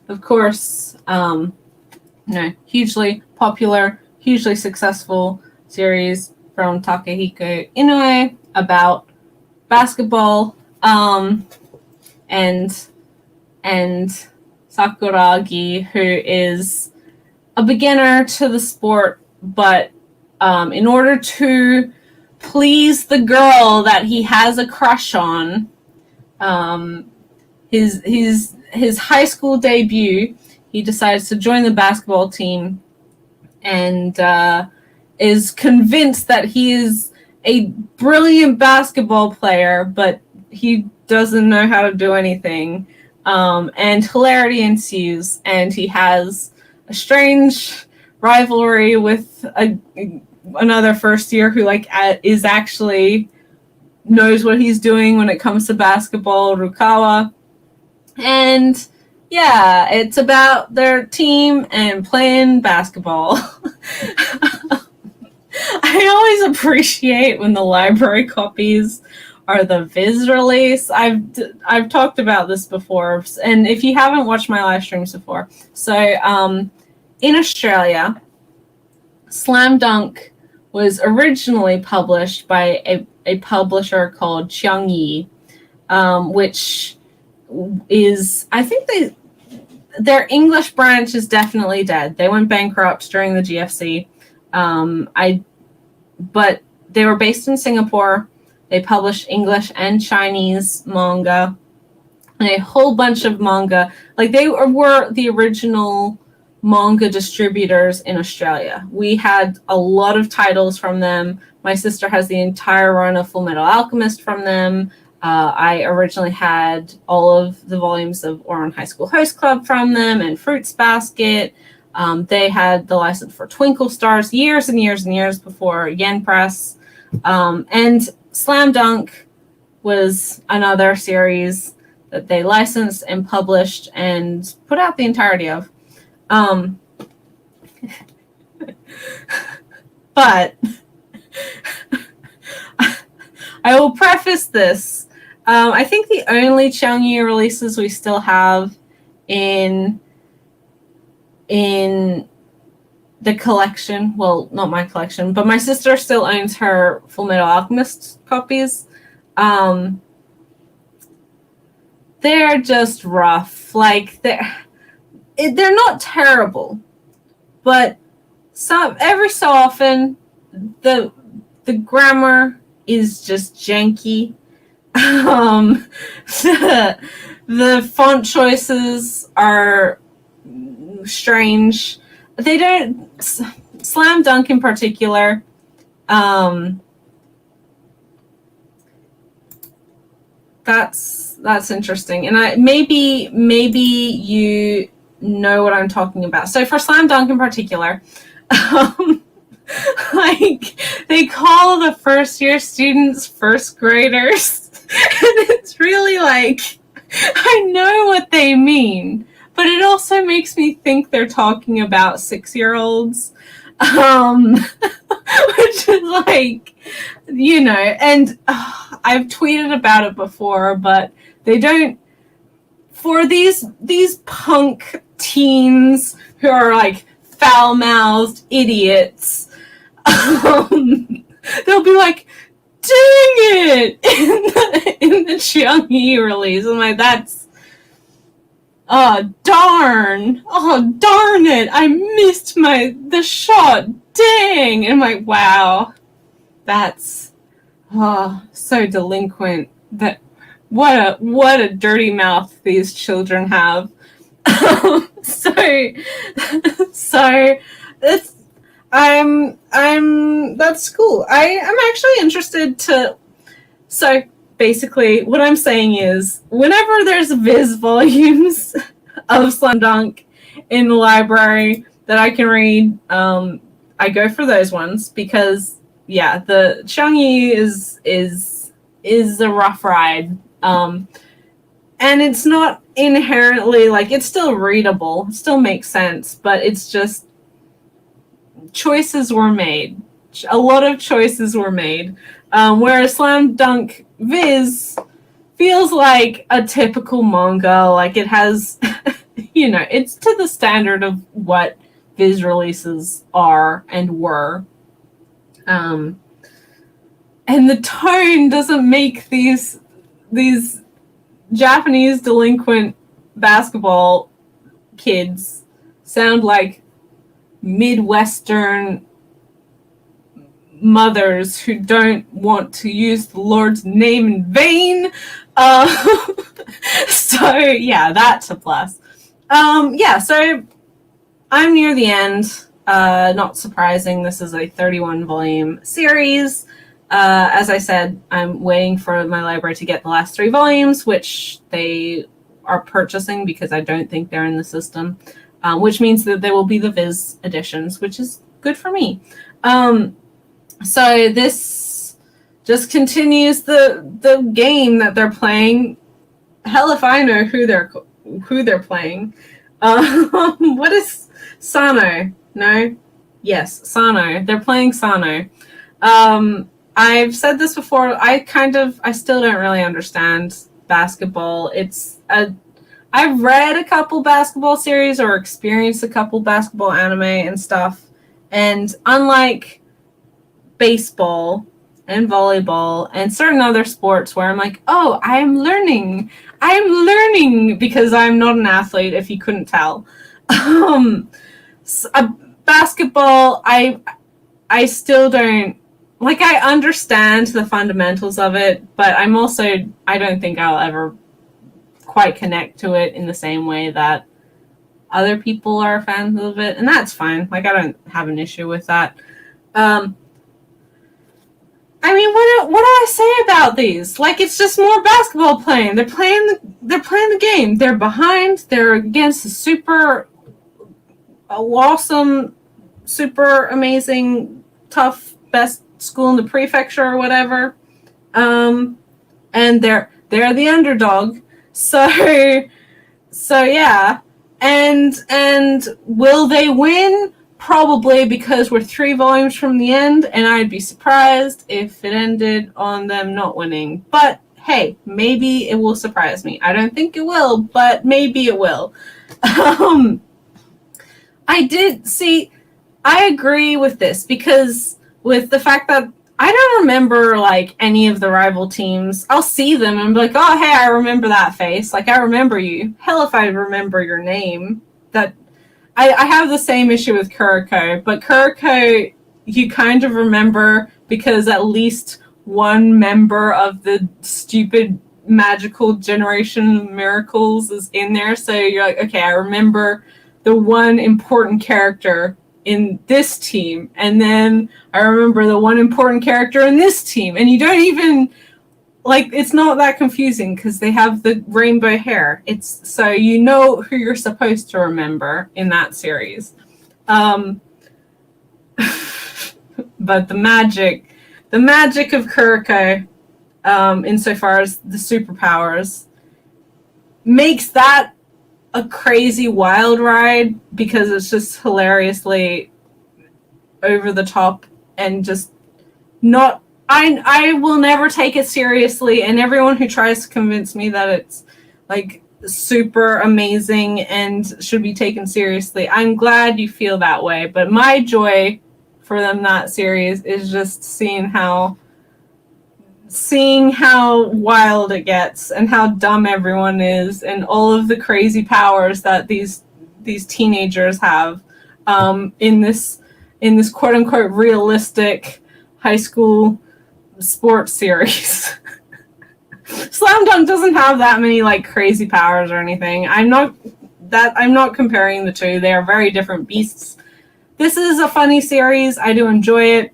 Of course, hugely popular, hugely successful series from Takehiko Inoue about basketball, and Sakuragi, who is a beginner to the sport, but in order to please the girl that he has a crush on, his high school debut, he decides to join the basketball team, and is convinced that he is a brilliant basketball player, but he doesn't know how to do anything. And hilarity ensues, and he has a strange rivalry with another first year who is actually knows what he's doing when it comes to basketball, Rukawa. And yeah, it's about their team and playing basketball. I always appreciate when the library copies are the Viz release. I've talked about this before, and if you haven't watched my live streams before, so in Australia, Slam Dunk was originally published by a publisher called Qiangyi, which is, I think their English branch is definitely dead. They went bankrupt during the GFC. But they were based in Singapore. They published English and Chinese manga, and a whole bunch of manga. They were the original manga distributors in Australia. We had a lot of titles from them. My sister has the entire run of Full Metal Alchemist from them. I originally had all of the volumes of Ouran High School Host Club from them, and Fruits Basket. They had the license for Twinkle Stars years and years and years before Yen Press. And Slam Dunk was another series that they licensed and published and put out the entirety of. But I will preface this. I think the only Qiangyi releases we still have in the collection, well, not my collection, but my sister still owns her Full Metal Alchemist copies. They're just rough. They're not terrible, but every so often the grammar is just janky. The font choices are strange. They don't. Slam Dunk in particular. That's interesting, and maybe you know what I'm talking about. So for Slam Dunk in particular, they call the first year students first graders, and it's really I know what they mean, but it also makes me think they're talking about 6-year-olds, which is and I've tweeted about it before, but they don't, for these punk teens who are foul-mouthed idiots, they'll be like, it in the Cheong-yi release. I'm like, that's oh darn it, I missed the shot, dang. And I'm like, wow, that's so delinquent. That what a dirty mouth these children have. so it's I'm that's cool. I'm actually interested to. So basically, what I'm saying is, whenever there's Viz volumes of Slam Dunk in the library that I can read, I go for those ones because the Cheong-yi is a rough ride, and it's not inherently like, it's still readable, it still makes sense, but it's just choices were made. A lot of choices were made. Whereas Slam Dunk Viz feels like a typical manga. Like, it has, it's to the standard of what Viz releases are and were. And the tone doesn't make these Japanese delinquent basketball kids sound like Midwestern mothers who don't want to use the Lord's name in vain. So that's a plus. So I'm near the end. Not surprising, this is a 31 volume series. As I said, I'm waiting for my library to get the last 3 volumes, which they are purchasing because I don't think they're in the system, which means that there will be the Viz editions, which is good for me. So this just continues the game that they're playing. Hell if I know who they're playing. What is Sano? No? Yes, Sano. They're playing Sano. I've said this before. I still don't really understand basketball. I've read a couple basketball series or experienced a couple basketball anime and stuff. And unlike baseball and volleyball and certain other sports where I'm like, oh, I'm learning because I'm not an athlete, if you couldn't tell. Basketball, I still don't, like, I understand the fundamentals of it, but I don't think I'll ever quite connect to it in the same way that other people are fans of it, and that's fine. Like, I don't have an issue with that. I mean, what do I say about these? Like, it's just more basketball playing. They're playing the game. They're behind. They're against a super awesome, super amazing, tough, best school in the prefecture or whatever. And they're the underdog. So yeah. And will they win? Probably, because we're 3 volumes from the end, and I'd be surprised if it ended on them not winning. But hey, maybe it will surprise me. I don't think it will, but maybe it will. I agree with this, because with the fact that I don't remember like any of the rival teams. I'll see them and be like, oh hey, I remember that face. Like, I remember you. Hell if I remember your name. That I have the same issue with Kuroko, but Kuroko you kind of remember because at least one member of the stupid magical generation miracles is in there. So you're like, okay, I remember the one important character in this team, and then I remember the one important character in this team, and you don't even, like, it's not that confusing because they have the rainbow hair. It's so you know who you're supposed to remember in that series. But the magic of Kuroko, insofar as the superpowers, makes that a crazy wild ride because it's just hilariously over the top and just not. I will never take it seriously, and everyone who tries to convince me that it's like super amazing and should be taken seriously, I'm glad you feel that way. But my joy for them that series is just seeing how seeing how wild it gets and how dumb everyone is and all of the crazy powers that these teenagers have in this quote unquote realistic high school sports series. Slam Dunk doesn't have that many like crazy powers or anything. I'm not comparing the two. They are very different beasts. This is a funny series. I do enjoy it.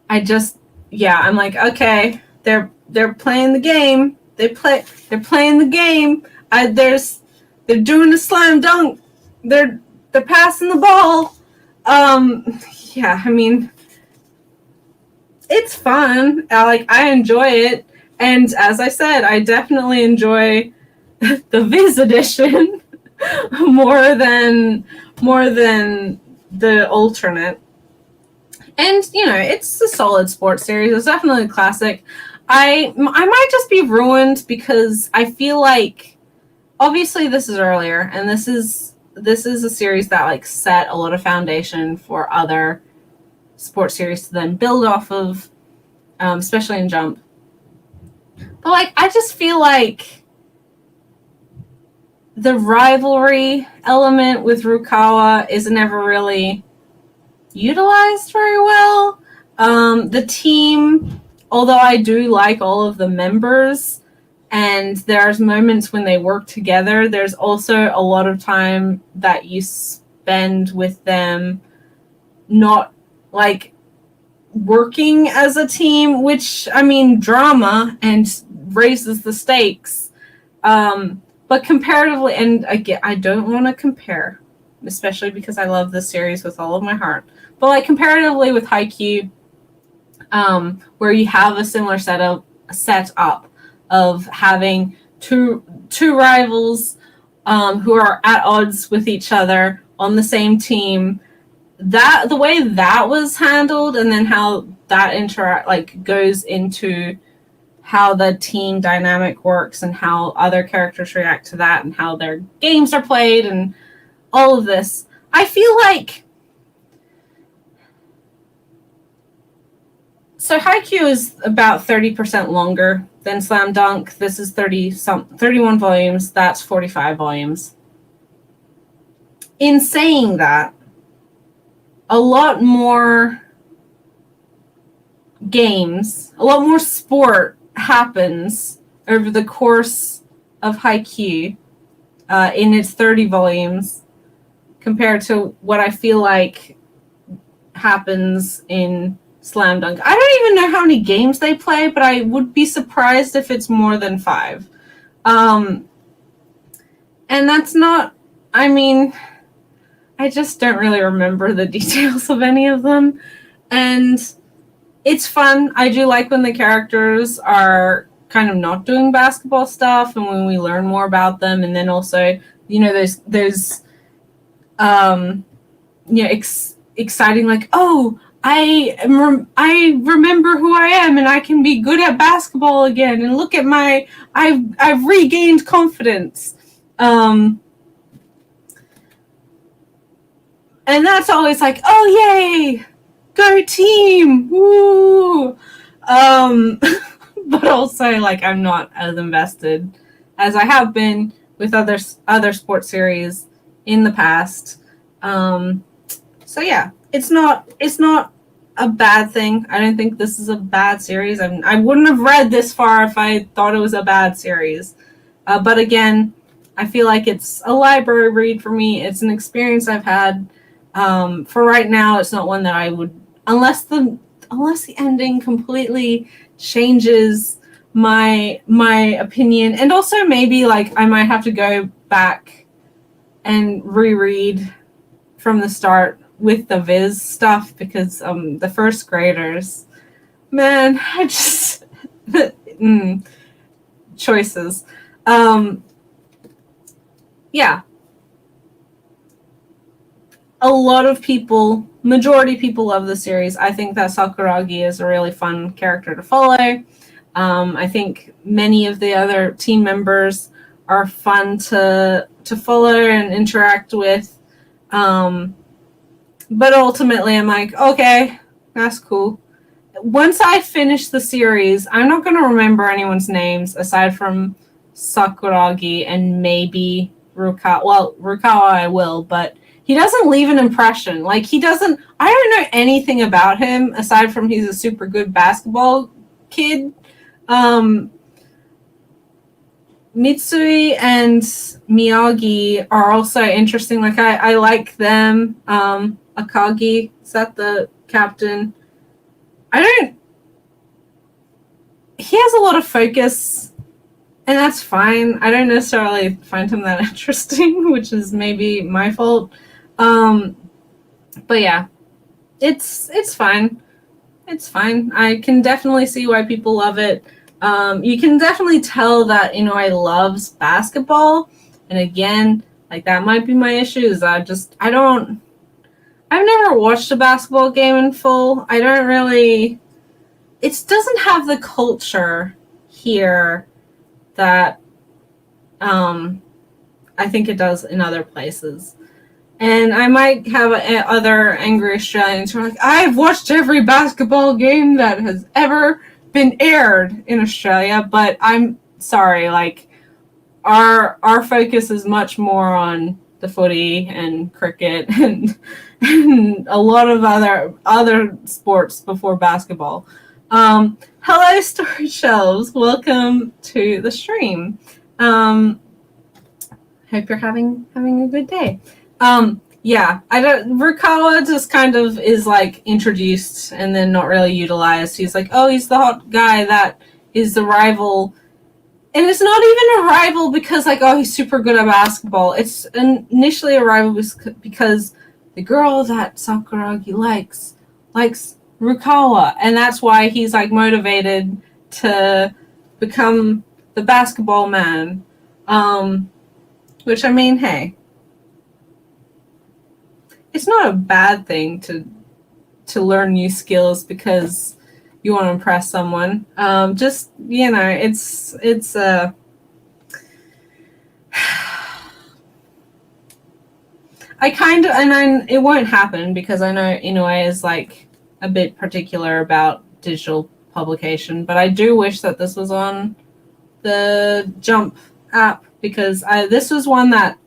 I'm like, okay, they're playing the game. They're playing the game. They're doing the slam dunk. They're passing the ball. Yeah, I mean, it's fun. I enjoy it. And as I said, I definitely enjoy the Viz edition more than the alternate. And it's a solid sports series. It's definitely a classic. I might just be ruined because I feel like obviously this is earlier, and this is a series that like set a lot of foundation for other sports series to then build off of, especially in Jump. But like, I just feel like the rivalry element with Rukawa is never really utilized very well. The team, although I do like all of the members, and there's moments when they work together, there's also a lot of time that you spend with them not like working as a team, which, I mean, drama and raises the stakes. But comparatively, and again, I don't want to compare, especially because I love this series with all of my heart. But like comparatively with Haikyuu, where you have a similar setup of having two rivals who are at odds with each other on the same team, that the way that was handled, and then how that goes into how the team dynamic works and how other characters react to that and how their games are played and all of this. I feel like so Haikyuu is about 30% longer than Slam Dunk. This is 31 volumes. That's 45 volumes. In saying that, a lot more games, a lot more sport happens over the course of Haikyuu in its 30 volumes compared to what I feel like happens in Slam Dunk. I don't even know how many games they play, but I would be surprised if it's more than 5. And that's not, I mean, I just don't really remember the details of any of them. And it's fun. I do like when the characters are kind of not doing basketball stuff and when we learn more about them. And then also, there's exciting, like, oh, I remember who I am and I can be good at basketball again. And look at I've regained confidence. And that's always like, oh, yay, go team, woo. But also, like, I'm not as invested as I have been with other sports series in the past. So yeah, it's not a bad thing. I don't think this is a bad series. I wouldn't have read this far if I thought it was a bad series. But again, I feel like it's a library read for me. It's an experience I've had. For right now, it's not one that I would, unless the ending completely changes my opinion, and also maybe like I might have to go back and reread from the start with the Viz stuff, because the first graders, man, I just choices. Yeah. A lot of people, majority people love the series. I think that Sakuragi is a really fun character to follow. I think many of the other team members are fun to follow and interact with. But ultimately, I'm like, okay, that's cool. once I finish the series, I'm not going to remember anyone's names aside from Sakuragi and maybe Rukawa. Well, Rukawa I will, but he doesn't leave an impression. Like, he doesn't... I don't know anything about him aside from he's a super good basketball kid. Mitsui and Miyagi are also interesting. Like, I like them. Akagi, is that the captain? He has a lot of focus, and that's fine. I don't necessarily find him that interesting, which is maybe my fault. But yeah, it's fine. It's fine. I can definitely see why people love it. You can definitely tell that Inoue loves basketball, and again, like, that might be my issue. Is I've never watched a basketball game in full. I don't really... It doesn't have the culture here that I think it does in other places. And I might have other angry Australians who are like, I've watched every basketball game that has ever been aired in Australia, but I'm sorry, like, our focus is much more on the footy and cricket and a lot of other sports before basketball. Hello, Storage Shelves. Welcome to the stream. Hope you're having a good day. Yeah, Rukawa just kind of is like introduced and then not really utilized. He's like, oh, he's the hot guy that is the rival. And it's not even a rival because, like, oh, he's super good at basketball. It's initially a rival because the girl that Sakuragi likes Rukawa, and that's why he's, like, motivated to become the basketball man. Which, I mean, hey, it's not a bad thing to learn new skills because you want to impress someone. Just, you know, it's I kind of, and it won't happen because I know Inoue is, like, a bit particular about digital publication, but I do wish that this was on the Jump app because this was one that,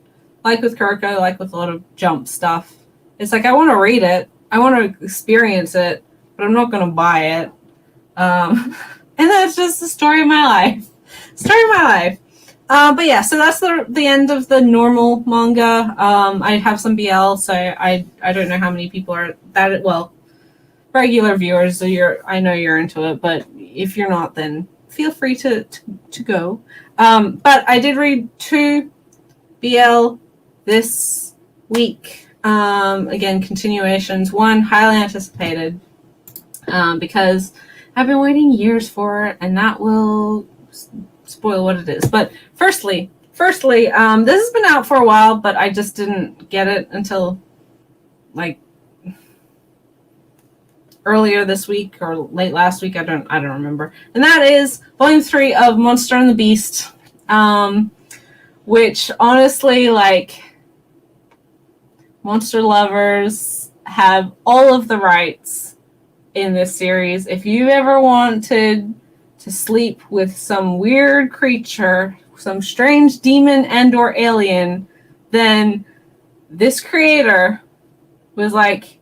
like with Kuroko, like with a lot of Jump stuff, it's like, I want to read it, I want to experience it, but I'm not going to buy it. And that's just the story of my life. But yeah, so that's the end of the normal manga. I have some BL, so I don't know how many people are that, well, regular viewers, so I know you're into it, but if you're not, then feel free to go. But I did read 2 BL this week. Again, continuations. One, highly anticipated, because I've been waiting years for it, and that will spoil what it is. But firstly, this has been out for a while, but I just didn't get it until, like, earlier this week or late last week. I don't remember. And that is Volume 3 of Monster and the Beast, which, honestly, like, monster lovers have all of the rights in this series. If you ever wanted to sleep with some weird creature, some strange demon and or alien, then this creator was like,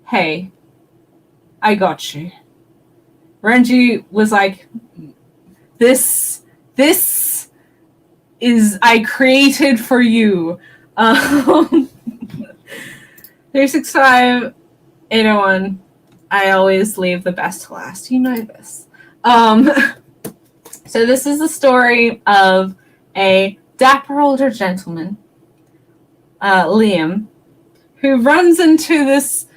hey, I got you. Renji was like, this is, I created for you. 365, 801, I always leave the best to last. You know this. So this is the story of a dapper older gentleman, Liam, who runs into this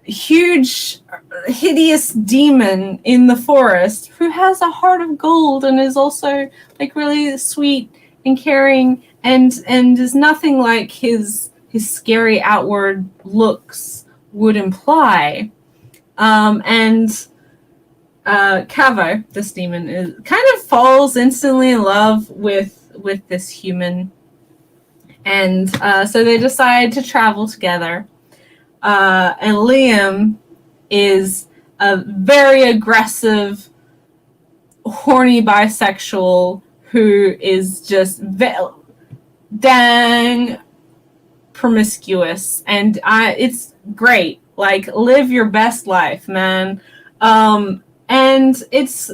huge, hideous demon in the forest who has a heart of gold and is also, like, really sweet and caring and is nothing like his scary outward looks would imply. And Kavo, this demon, kind of falls instantly in love with this human, and so they decide to travel together. And Liam is a very aggressive, horny bisexual who is just dang promiscuous, and it's great. Like, live your best life, man. And it's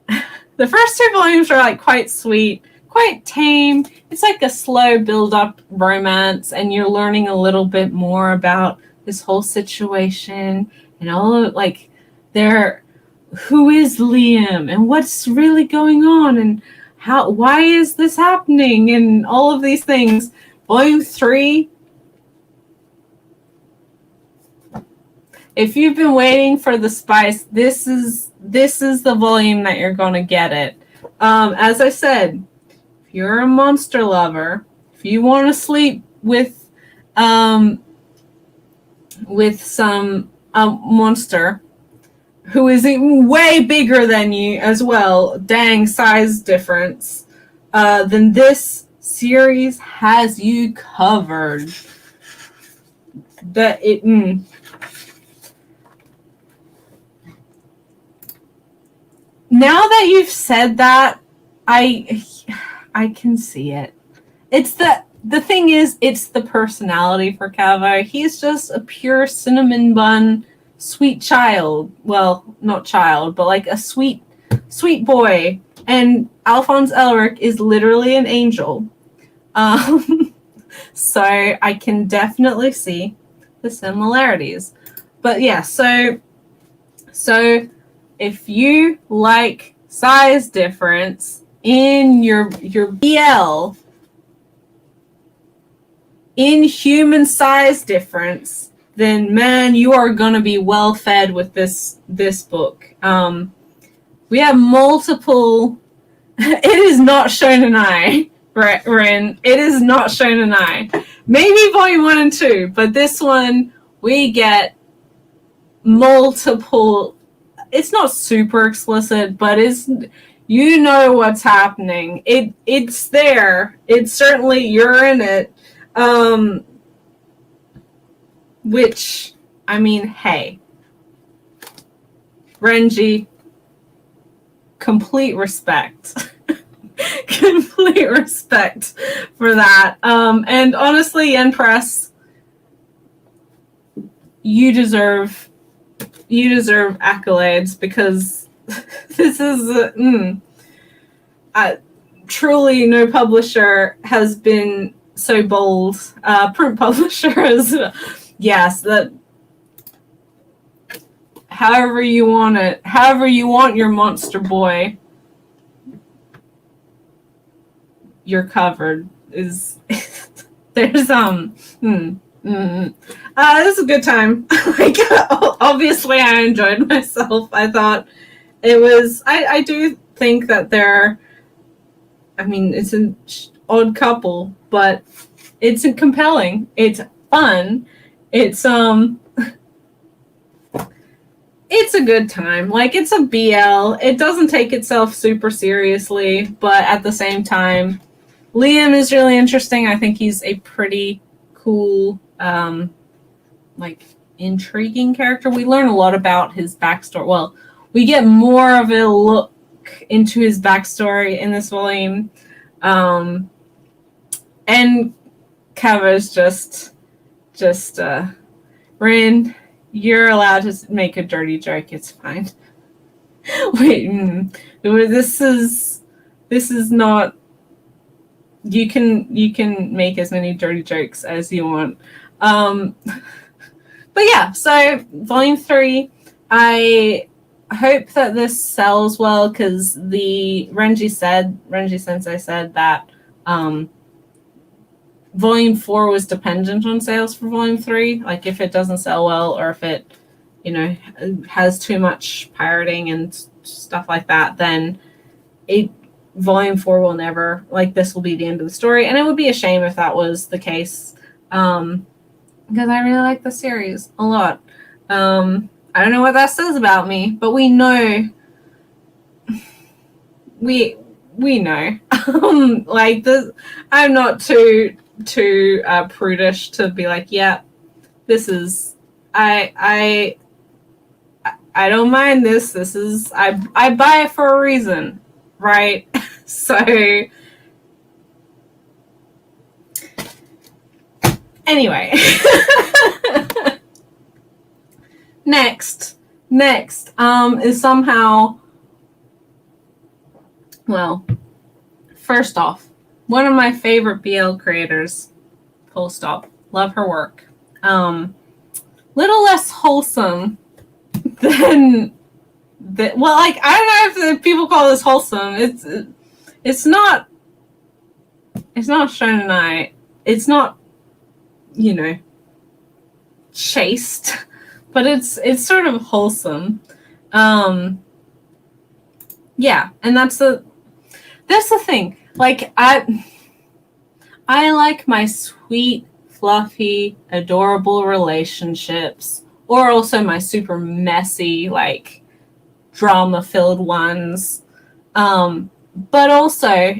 the first two volumes are like quite sweet, quite tame. It's like a slow build-up romance, and you're learning a little bit more about this whole situation and all of, like, who is Liam and what's really going on and why is this happening and all of these things. Volume 3, if you've been waiting for the spice, this is the volume that you're going to get it. As I said, if you're a monster lover, if you want to sleep with some monster who is way bigger than you as well, dang size difference, then this series has you covered. Now that you've said that, I can see it. It's the thing is, it's the personality for Cavo. He's just a pure cinnamon bun sweet child. Well, not child, but like a sweet boy. And Alphonse Elric is literally an angel. So I can definitely see the similarities. But yeah, so if you like size difference in your BL, in human size difference, then man, you are gonna be well fed with this book. We have multiple. It is not Shonen Ai, Rin. It is not Shonen Ai. Maybe volume 1 and 2, but this one we get multiple. It's not super explicit, but you know what's happening. It's there. It's certainly, you're in it. Which, I mean, hey, Renji, complete respect. Complete respect for that. And honestly, Yen Press, you deserve accolades, because this is truly no publisher has been so bold. Print publishers, yes, that however you want it, however you want your monster boy, you're covered. Is there's this is a good time. Like, obviously I enjoyed myself. I thought it was, I do think that it's an odd couple, but it's compelling. It's fun. It's it's a good time. Like, it's a BL. It doesn't take itself super seriously, but at the same time, Liam is really interesting. I think he's a pretty cool, intriguing character. We learn a lot about his backstory. Well, we get more of a look into his backstory in this volume. And Kava's just Rin, you're allowed to make a dirty joke. It's fine. Wait, this is not. You can make as many dirty jokes as you want. But yeah, so volume 3, I hope that this sells well, because the Renji Sensei said that volume 4 was dependent on sales for volume 3. Like, if it doesn't sell well, or if it, has too much pirating and stuff like that, then volume 4 will never, this will be the end of the story. And it would be a shame if that was the case, because I really like the series a lot. I don't know what that says about me, but we know. We know. I'm not too prudish to be like, yeah, this is. I I don't mind this. This is I buy it for a reason, right? So anyway, next is somehow, well, first off, one of my favorite BL creators, full stop. Love her work. Little less wholesome than well, like, I don't know if people call this wholesome. It's not shonen. It's not, chaste, but it's sort of wholesome. Yeah, and that's the thing. Like, I like my sweet, fluffy, adorable relationships, or also my super messy, like, drama-filled ones. But also,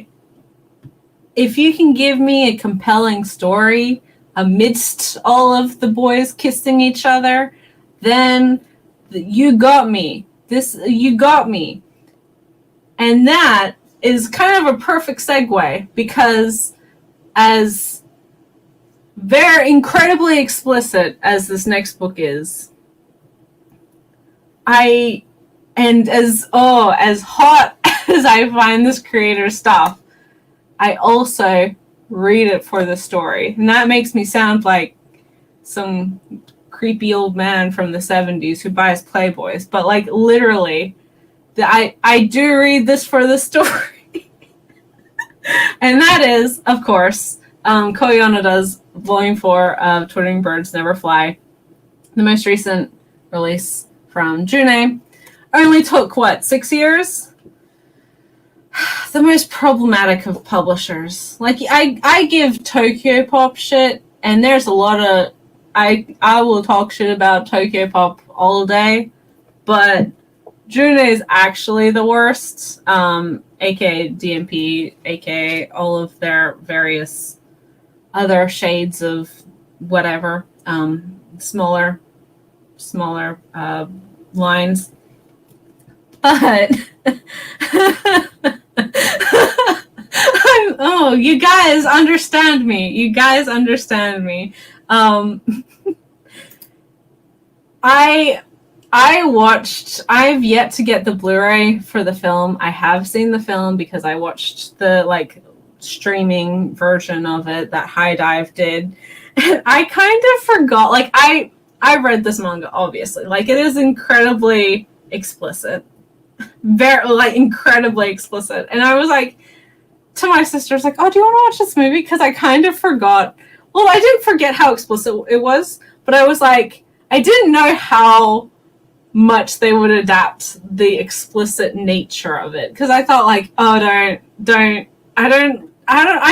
if you can give me a compelling story amidst all of the boys kissing each other, then you got me. You got me. And that is kind of a perfect segue, because as very incredibly explicit as this next book is, and as hot as I find this creator's stuff, I also read it for the story. And that makes me sound like some creepy old man from the 70s who buys Playboys. But, like, literally, I do read this for the story. And that is, of course, Koi Onoda's Volume 4 of Twittering Birds Never Fly. The most recent release from June. Only took, 6 years? The most problematic of publishers. Like, I give Tokyo Pop shit, and there's a lot of... I will talk shit about Tokyo Pop all day, but June is actually the worst, aka DMP, aka all of their various other shades of whatever, smaller lines. But oh, you guys understand me. I've yet to get the Blu-ray for the film. I have seen the film because I watched the, like, streaming version of it that High Dive did. And I kind of forgot, like, I read this manga, obviously. Like, it is incredibly explicit. Very, like, incredibly explicit. And I was like, to my sisters, like, oh, do you want to watch this movie? Because I kind of forgot. Well, I didn't forget how explicit it was, but I was like, I didn't know how much they would adapt the explicit nature of it. Because I thought, like, oh, I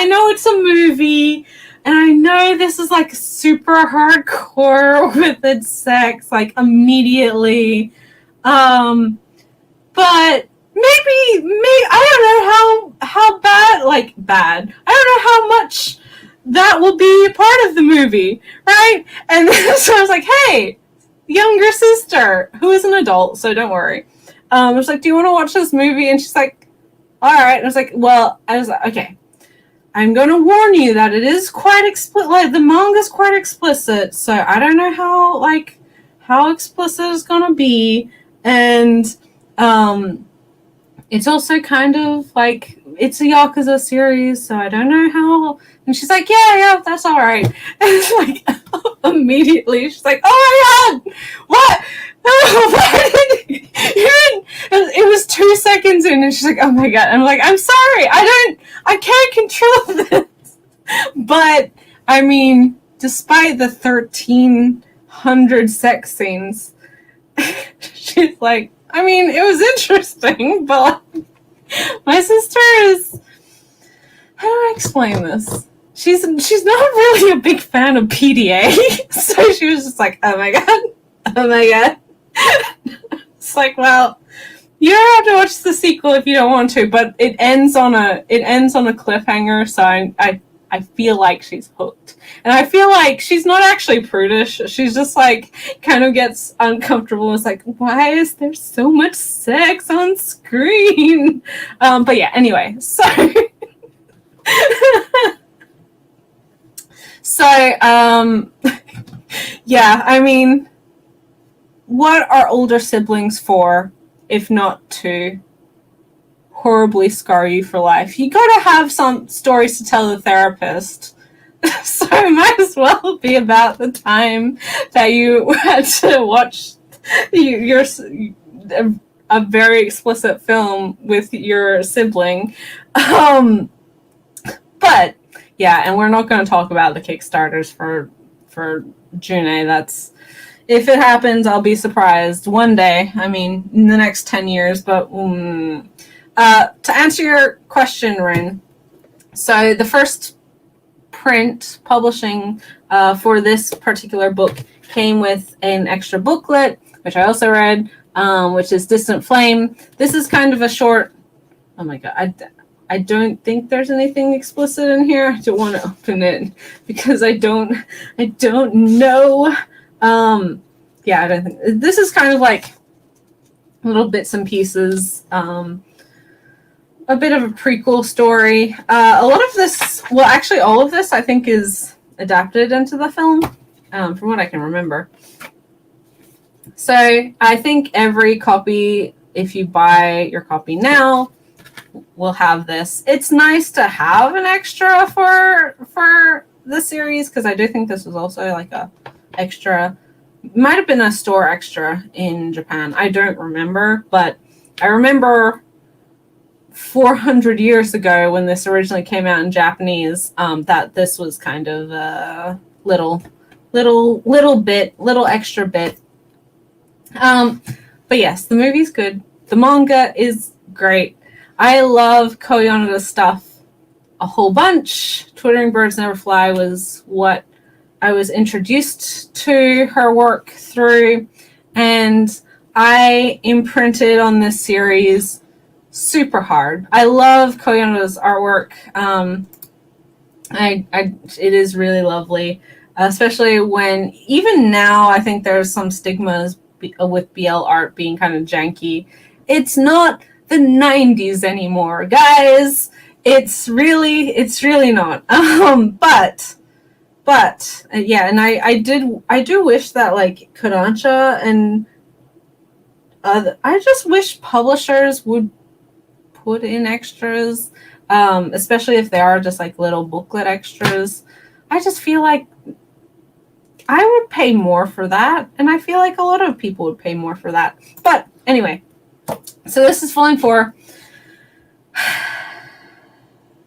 know it's a movie, and I know this is, like, super hardcore with its sex, like, immediately. But maybe I don't know how bad. I don't know how much that will be a part of the movie, right? And so I was like, hey, younger sister, who is an adult, so don't worry. I was like, do you want to watch this movie? And she's like, all right. And I was like, okay. I'm going to warn you that it is quite explicit. Like, the manga's quite explicit, so I don't know how explicit it's going to be. And it's also kind of like, it's a Yakuza series, so I don't know how. And she's like, yeah, that's all right. And it's like, immediately, she's like, oh my god, what? It was 2 seconds in, and she's like, oh my god. I'm like, I'm sorry, I can't control this. But, I mean, despite the 1,300 sex scenes, she's like, I mean, it was interesting, but my sister is... How do I explain this? She's not really a big fan of PDA, so she was just like, oh my god. It's like, well, you don't have to watch the sequel if you don't want to, but it ends on a cliffhanger, so I I feel like she's hooked. And I feel like she's not actually prudish. She's just like kind of gets uncomfortable. It's like, why is there so much sex on screen? But yeah, anyway, so so yeah, I mean, what are older siblings for if not to horribly scar you for life? You gotta have some stories to tell the therapist. So it might as well be about the time that you had to watch a very explicit film with your sibling. But yeah, and we're not going to talk about the Kickstarters for June. That's, if it happens, I'll be surprised one day. I mean, in the next 10 years. But to answer your question, Rin, so the first print publishing for this particular book came with an extra booklet, which I also read, which is Distant Flame. This is kind of a short, oh my god, I don't think there's anything explicit in here. I don't want to open it because I don't know. Yeah, I don't think, this is kind of like little bits and pieces, a bit of a prequel story. A lot of this, well, actually all of this I think is adapted into the film, from what I can remember. So I think every copy, if you buy your copy now, will have this. It's nice to have an extra for the series, because I do think this was also like a extra, might have been a store extra in Japan. I don't remember, but I remember 400 years ago when this originally came out in Japanese, that this was kind of a little extra bit. But yes, the movie's good. The manga is great. I love Koyonoda's stuff a whole bunch. Twittering Birds Never Fly was what I was introduced to her work through, and I imprinted on this series super hard. I love Koyonoda's artwork. It is really lovely, especially when, even now, I think there's some stigmas with BL art being kind of janky. It's not the 90s anymore, guys. It's really not. But yeah, and I do wish that like Kodansha and I just wish publishers would put in extras, especially if they are just like little booklet extras. I just feel like I would pay more for that, and I feel like a lot of people would pay more for that. But anyway, so this is Falling for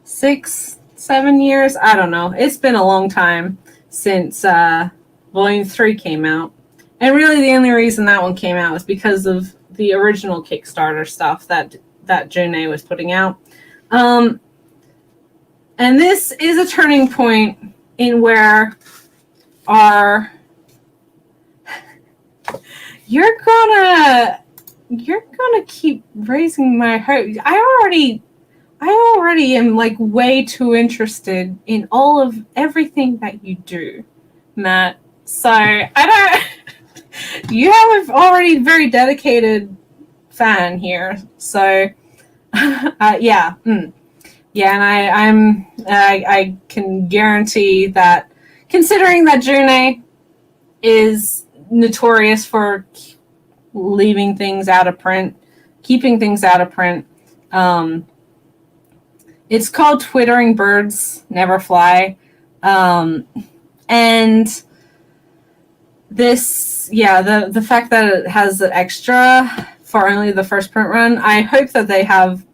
6-7 years. I don't know. It's been a long time since Volume 3 came out. And really the only reason that one came out was because of the original Kickstarter stuff that June was putting out. And this is a turning point in where you're gonna keep raising my hope. I already am like way too interested in all of everything that you do, Matt. So I don't. You have already very dedicated fan here. So yeah, yeah, and I can guarantee that, considering that June is notorious for leaving things out of print, keeping things out of print. It's called Twittering Birds Never Fly. And this, yeah, the fact that it has an extra for only the first print run, I hope that they have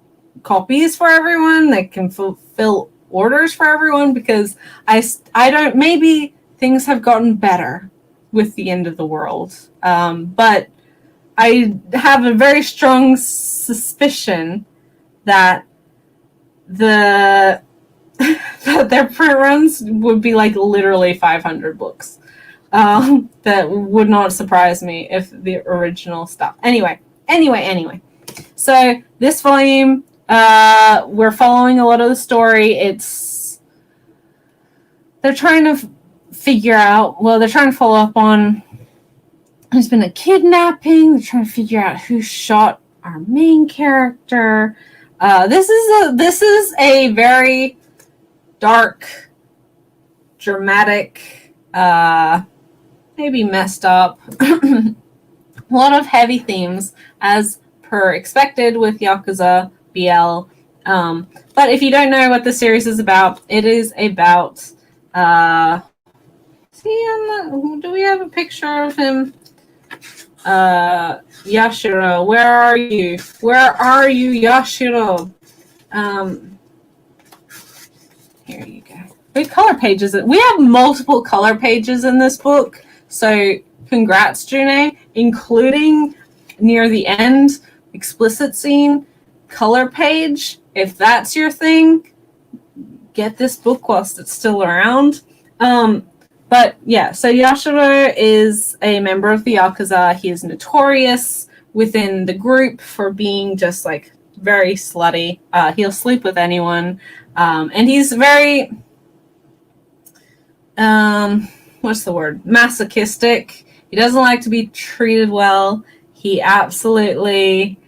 copies for everyone that can fulfill orders for everyone, because I don't, maybe things have gotten better with the end of the world. But I have a very strong suspicion that that their print runs would be like literally 500 books. That would not surprise me if the original stuff. Anyway. So this volume, we're following a lot of the story. It's they're trying to figure out, well, they're trying to follow up on, there's been a kidnapping. They're trying to figure out who shot our main character. This is a very dark, dramatic, maybe messed up, a lot of heavy themes as per expected with Yakuza BL. But if you don't know what the series is about, it is about do we have a picture of him? Yashiro, where are you? Where are you, Yashiro? Here you go. What color pages? We have multiple color pages in this book, so congrats, June, including near the end, explicit scene, color page. If that's your thing, get this book whilst it's still around. But yeah, so Yashiro is a member of the Yakuza. He is notorious within the group for being just like very slutty. He'll sleep with anyone. And he's very, what's the word? Masochistic. He doesn't like to be treated well. He absolutely,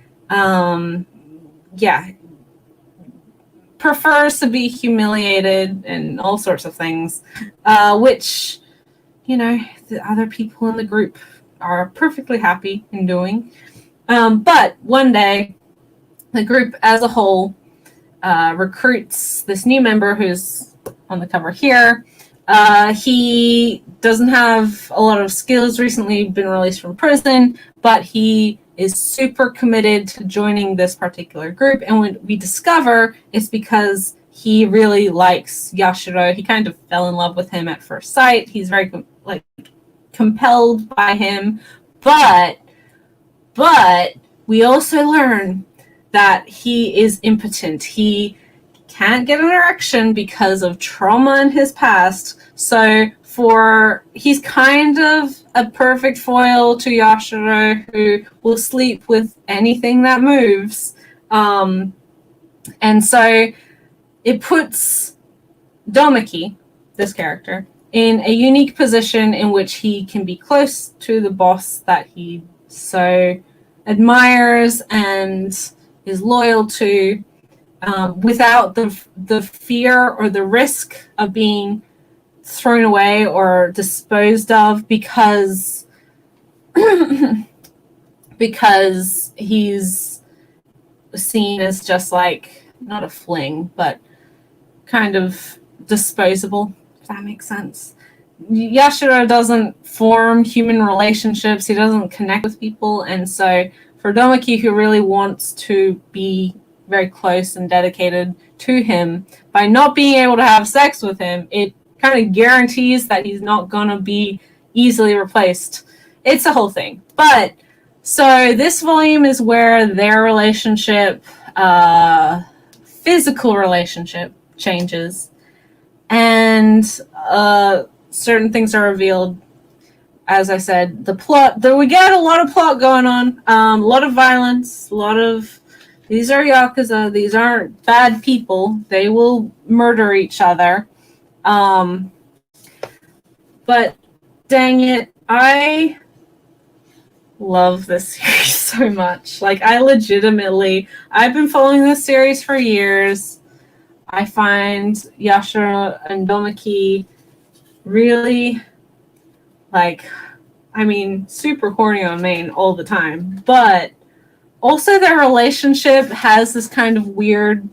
prefers to be humiliated and all sorts of things, which, the other people in the group are perfectly happy in doing. But one day, the group as a whole recruits this new member who's on the cover here. He doesn't have a lot of skills, recently been released from prison, but he is super committed to joining this particular group. And when we discover it's because he really likes Yashiro. He kind of fell in love with him at first sight. He's very compelled by him. But we also learn that he is impotent. He can't get an erection because of trauma in his past. So he's kind of a perfect foil to Yashiro, who will sleep with anything that moves. And so it puts Domiki, this character, in a unique position in which he can be close to the boss that he so admires and is loyal to, without the fear or the risk of being thrown away or disposed of because he's seen as just like, not a fling, but kind of disposable, if that makes sense. Yashiro doesn't form human relationships. He doesn't connect with people. And so for Domiki, who really wants to be very close and dedicated to him, by not being able to have sex with him, it kind of guarantees that he's not going to be easily replaced. It's a whole thing. But so this volume is where their relationship, physical relationship, changes, and certain things are revealed. As I said, the plot, we get a lot of plot going on, a lot of violence, these are Yakuza, these aren't bad people, they will murder each other. But dang it, I love this series so much. Like, I've been following this series for years. I find Yashiro and Domiki really, super horny on main all the time. But also their relationship has this kind of weird,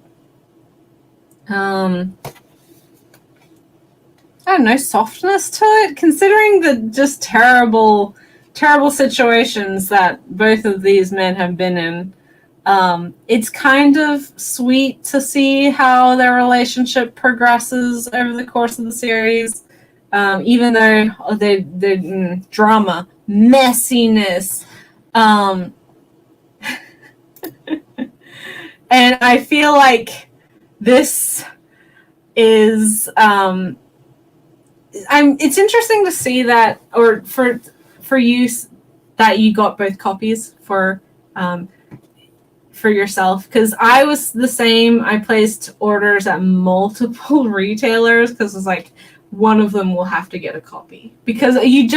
softness to it, considering the just terrible situations that both of these men have been in. It's kind of sweet to see how their relationship progresses over the course of the series, even though they drama, messiness, and I feel like this is it's interesting to see that, or for you, that you got both copies for yourself, because I was the same. I placed orders at multiple retailers because it was like, one of them will have to get a copy, because you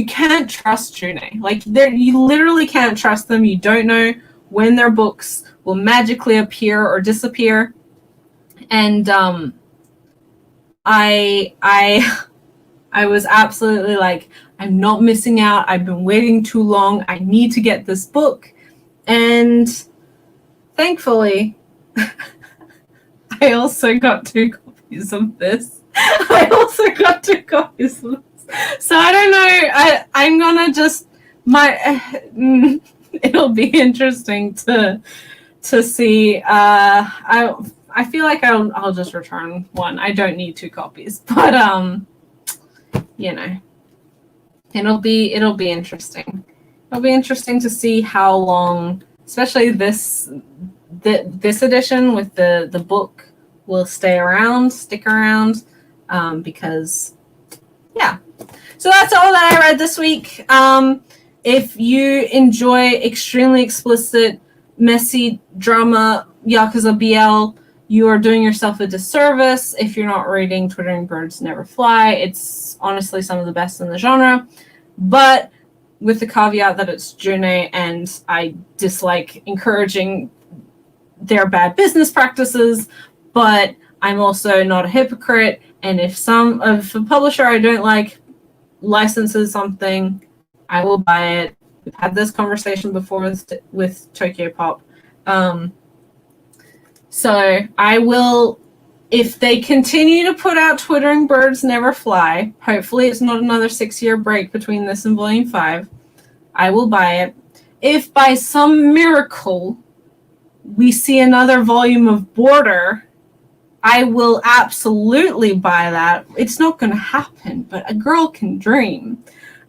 can't trust June. Like, you literally can't trust them. You don't know when their books will magically appear or disappear. And I was absolutely like, I'm not missing out. I've been waiting too long. I need to get this book. And thankfully, I also got 2 copies of this. So I don't know. I'm gonna just it'll be interesting to see. I feel like I'll just return one. I don't need 2 copies, but you know, it'll be interesting. It'll be interesting to see how long, especially this edition with the book, will stick around, because yeah. So that's all that I read this week. If you enjoy extremely explicit, messy drama, Yakuza BL, you are doing yourself a disservice if you're not reading Twittering Birds Never Fly. It's honestly some of the best in the genre, but with the caveat that it's June, and I dislike encouraging their bad business practices, but I'm also not a hypocrite, and if a publisher I don't like licenses something, I will buy it. We've had this conversation before with Tokyo Pop. So I will, if they continue to put out Twittering Birds Never Fly, hopefully it's not another 6-year break between this and Volume 5, I will buy it. If by some miracle we see another volume of Border, I will absolutely buy that. It's not going to happen, but a girl can dream.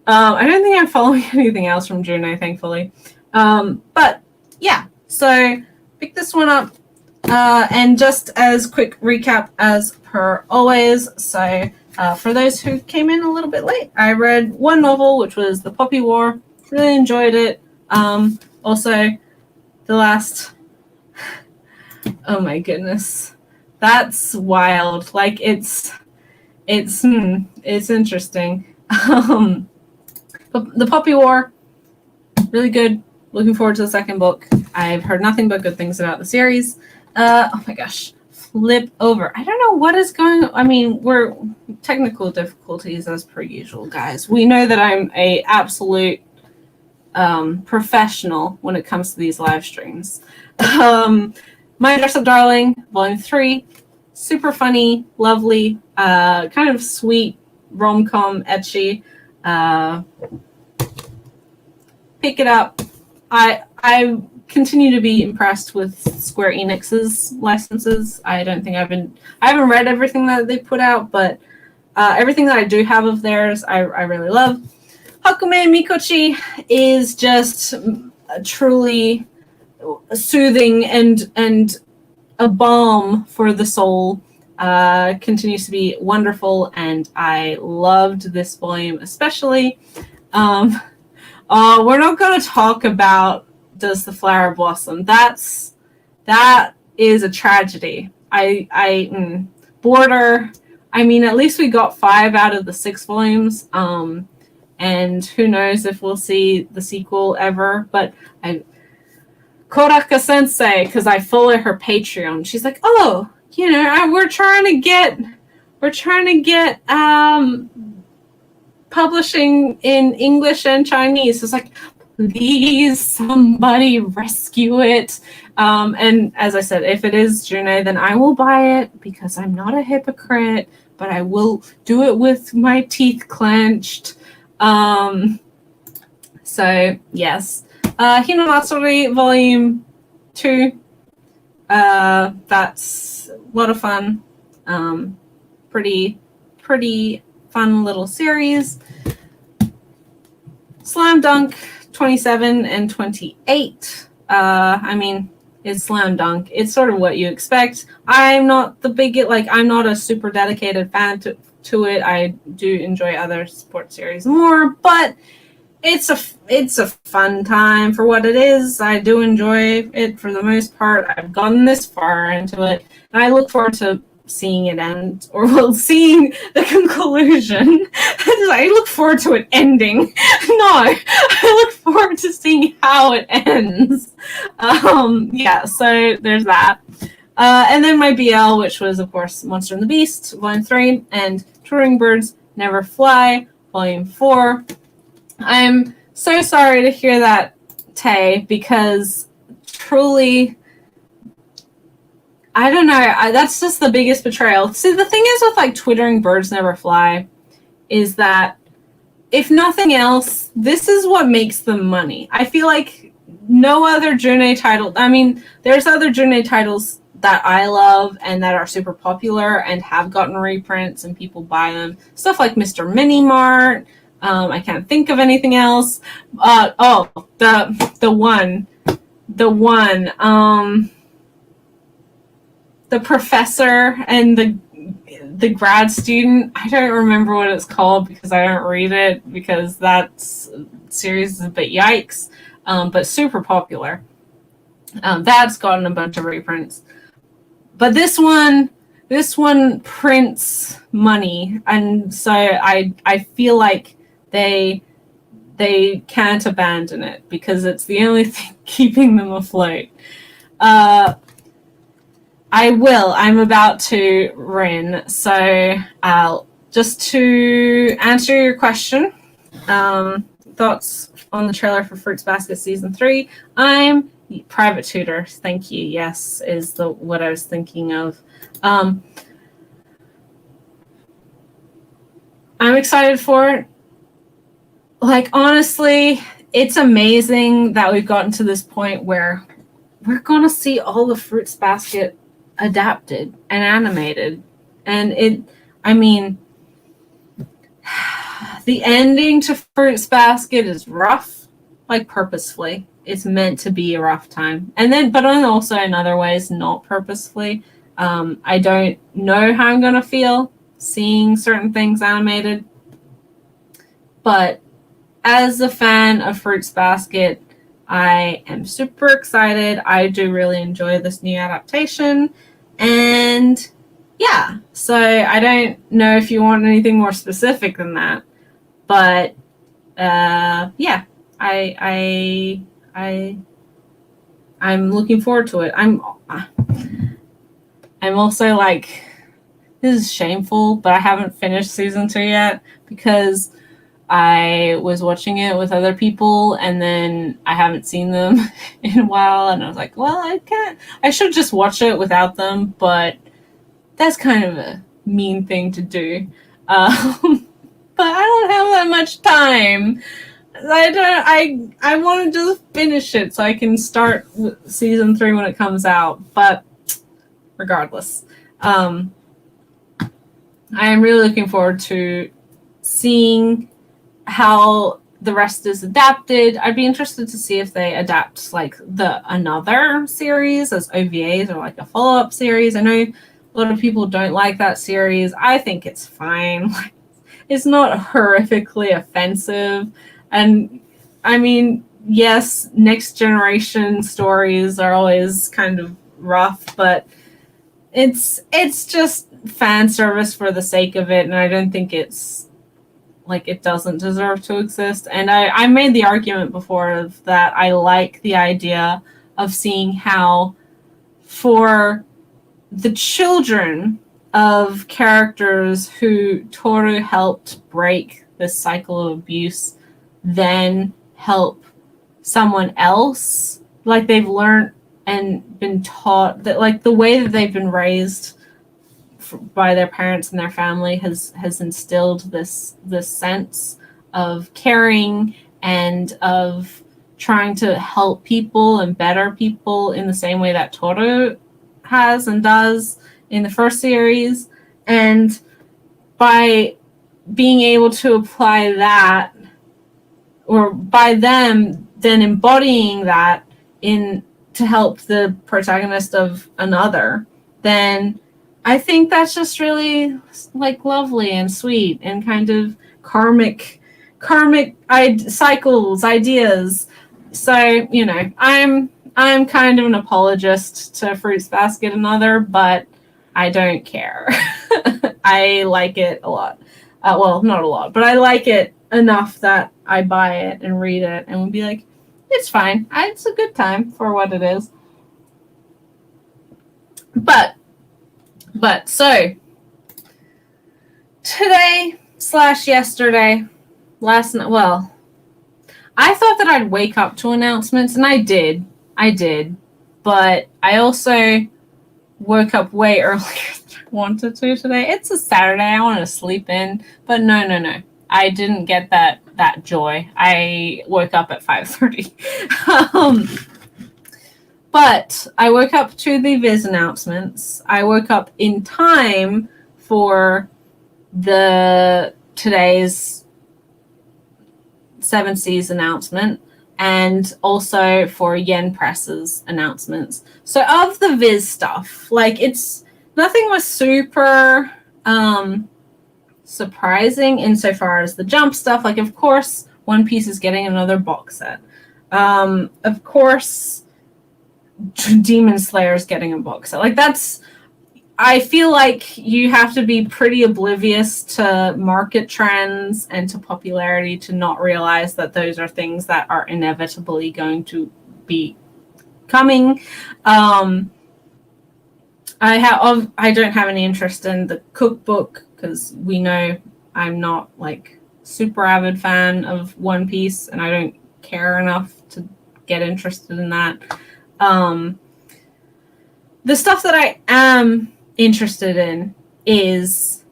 I don't think I'm following anything else from June, thankfully. But yeah, so pick this one up. And just as quick recap as per always, so for those who came in a little bit late, I read one novel, which was The Poppy War. Really enjoyed it. Also, the last... Oh my goodness. That's wild. Like, it's interesting. The Poppy War, really good. Looking forward to the second book. I've heard nothing but good things about the series. Oh my gosh. Flip over. I don't know what is going on. I mean, we're technical difficulties as per usual, guys. We know that I'm a absolute professional when it comes to these live streams. My Dress Up Darling, Volume 3. Super funny, lovely, kind of sweet, rom-com, ecchi. Pick it up. I continue to be impressed with Square Enix's licenses. I haven't read everything that they put out, but everything that I do have of theirs, I really love. Hakumemikuchi is just truly soothing and a balm for the soul. Continues to be wonderful, and I loved this volume especially. We're not going to talk about Does the Flower Blossom. That is a tragedy. Border. I mean, at least we got 5 out of the 6 volumes. And who knows if we'll see the sequel ever. But Koraka Sensei, because I follow her Patreon, she's like, oh, we're trying to get publishing in English and Chinese. It's like, please, somebody rescue it. And as I said, if it is June, then I will buy it because I'm not a hypocrite, but I will do it with my teeth clenched. So yes, Hinamatsuri Volume 2. That's a lot of fun. Pretty fun little series. Slam Dunk 27 and 28. I mean, it's Slam Dunk. It's sort of what you expect. I'm not I'm not a super dedicated fan to it. I do enjoy other sports series more, but it's a fun time for what it is. I do enjoy it for the most part. I've gotten this far into it, and I look forward to seeing it end, or well, seeing the conclusion. I look forward to it ending. No, I look forward to seeing how it ends. Yeah, so there's that. And then my BL, which was, of course, Monster and the Beast, Volume 3, and Touring Birds Never Fly, Volume 4. I'm so sorry to hear that, Tay, because truly, I don't know, that's just the biggest betrayal. See, the thing is with, like, Twittering Birds Never Fly is that, if nothing else, this is what makes them money. I feel like no other Junei title, I mean, there's other Junei titles that I love and that are super popular and have gotten reprints and people buy them. Stuff like Mr. Mini Mart. I can't think of anything else. The professor and the grad student. I don't remember what it's called because I don't read it, because that series is a bit yikes, but super popular. That's gotten a bunch of reprints. But this one prints money, and so I feel like they can't abandon it because it's the only thing keeping them afloat. I'm about to, Rin. So just to answer your question, thoughts on the trailer for Fruits Basket Season 3. I'm Private Tutor. Thank you. Yes, is what I was thinking of. I'm excited for it. Like, honestly, it's amazing that we've gotten to this point where we're going to see all the Fruits Basket adapted and animated. And the ending to Fruits Basket is rough, like purposefully. It's meant to be a rough time. But also in other ways, not purposefully. I don't know how I'm going to feel seeing certain things animated. But as a fan of Fruits Basket, I am super excited. I do really enjoy this new adaptation. And yeah, so I don't know if you want anything more specific than that. But yeah, I'm looking forward to it. I'm also like, this is shameful, but I haven't finished season 2 yet because I was watching it with other people and then I haven't seen them in a while, and I was like, well, I should just watch it without them, but that's kind of a mean thing to do. But I don't have that much time. I want to just finish it so I can start season 3 when it comes out. But regardless, I am really looking forward to seeing how the rest is adapted. I'd be interested to see if they adapt like another series as OVAs or like a follow-up series. I know a lot of people don't like that series. I think it's fine. It's not horrifically offensive. And I mean, yes, next generation stories are always kind of rough, but it's just fan service for the sake of it, and I don't think it's like it doesn't deserve to exist. And I made the argument before of that I like the idea of seeing how, for the children of characters who Toru helped break this cycle of abuse, then help someone else, like they've learned and been taught that, like, the way that they've been raised by their parents and their family has instilled this sense of caring and of trying to help people and better people in the same way that Toru has and does in the first series. And by being able to apply that, or by them then embodying that to help the protagonist of another, then I think that's just really like lovely and sweet and kind of karmic cycles, ideas. So, you know, I'm kind of an apologist to Fruits Basket and Other, but I don't care. I like it a lot. Well, not a lot, but I like it enough that I buy it and read it and would be like, it's fine. It's a good time for what it is. But so today / yesterday, last night, well, I thought that I'd wake up to announcements, and I did, but I also woke up way earlier than I wanted to today. It's a Saturday, I want to sleep in, but no. I didn't get that joy. I woke up at 5:30. But I woke up to the Viz announcements. I woke up in time for today's 7 Seas announcement, and also for Yen Press's announcements. So of the Viz stuff, like, nothing was super surprising insofar as the Jump stuff. Like, of course, One Piece is getting another box set. Of course, Demon Slayer's getting a box set. Like, I feel like you have to be pretty oblivious to market trends and to popularity to not realize that those are things that are inevitably going to be coming. I don't have any interest in the cookbook because we know I'm not like super avid fan of One Piece, and I don't care enough to get interested in that. The stuff that I am interested in is,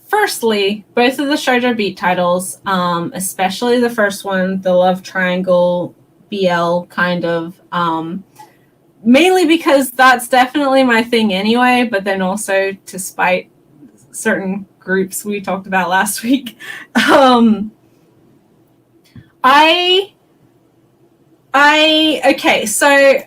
firstly, both of the Shoujo Beat titles, especially the first one, the Love Triangle BL kind of, mainly because that's definitely my thing anyway, but then also to spite certain groups we talked about last week. Okay, so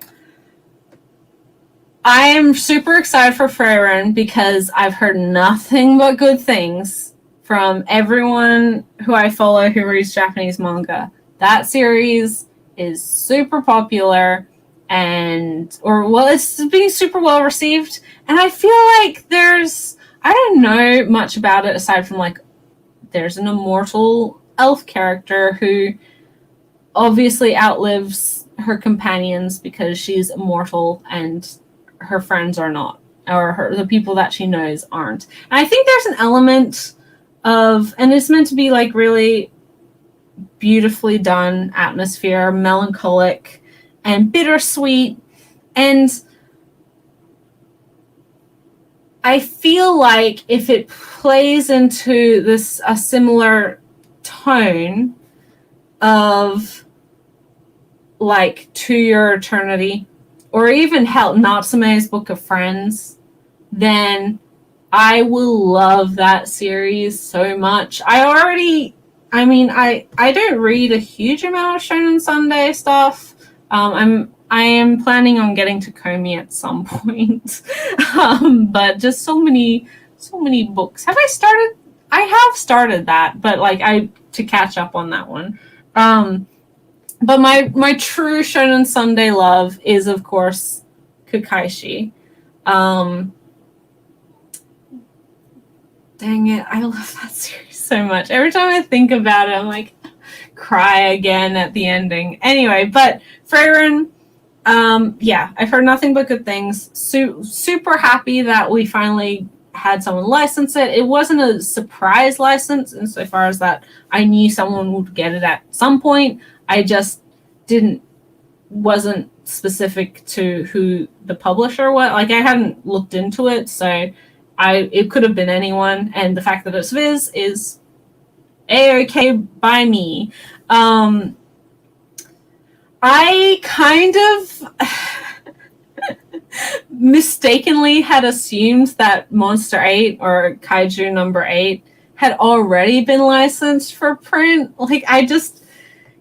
I am super excited for Frieren because I've heard nothing but good things from everyone who I follow who reads Japanese manga. That series is super popular it's being super well received. And I feel like I don't know much about it aside from like there's an immortal elf character who obviously outlives her companions because she's immortal and her friends are not, or the people that she knows aren't. And I think there's an element of, and it's meant to be like really beautifully done atmosphere, melancholic and bittersweet. And I feel like if it plays into a similar tone of like To Your Eternity, or even hell, Natsume's Book of Friends, then I will love that series so much. I don't read a huge amount of Shonen Sunday stuff. I am planning on getting to Komi at some point. But just so many books. Have I started? I have started that, but to catch up on that one. But my true Shonen Sunday love is, of course, Kakaishi. Dang it, I love that series so much. Every time I think about it, I'm like, cry again at the ending. Anyway, but Frieren, I've heard nothing but good things. Super happy that we finally had someone license it. It wasn't a surprise license insofar as that I knew someone would get it at some point. I just wasn't specific to who the publisher was. Like, I hadn't looked into it, so it could have been anyone. And the fact that it's Viz is A-okay by me. I kind of mistakenly had assumed that Monster 8 or Kaiju number 8 had already been licensed for print. Like, I just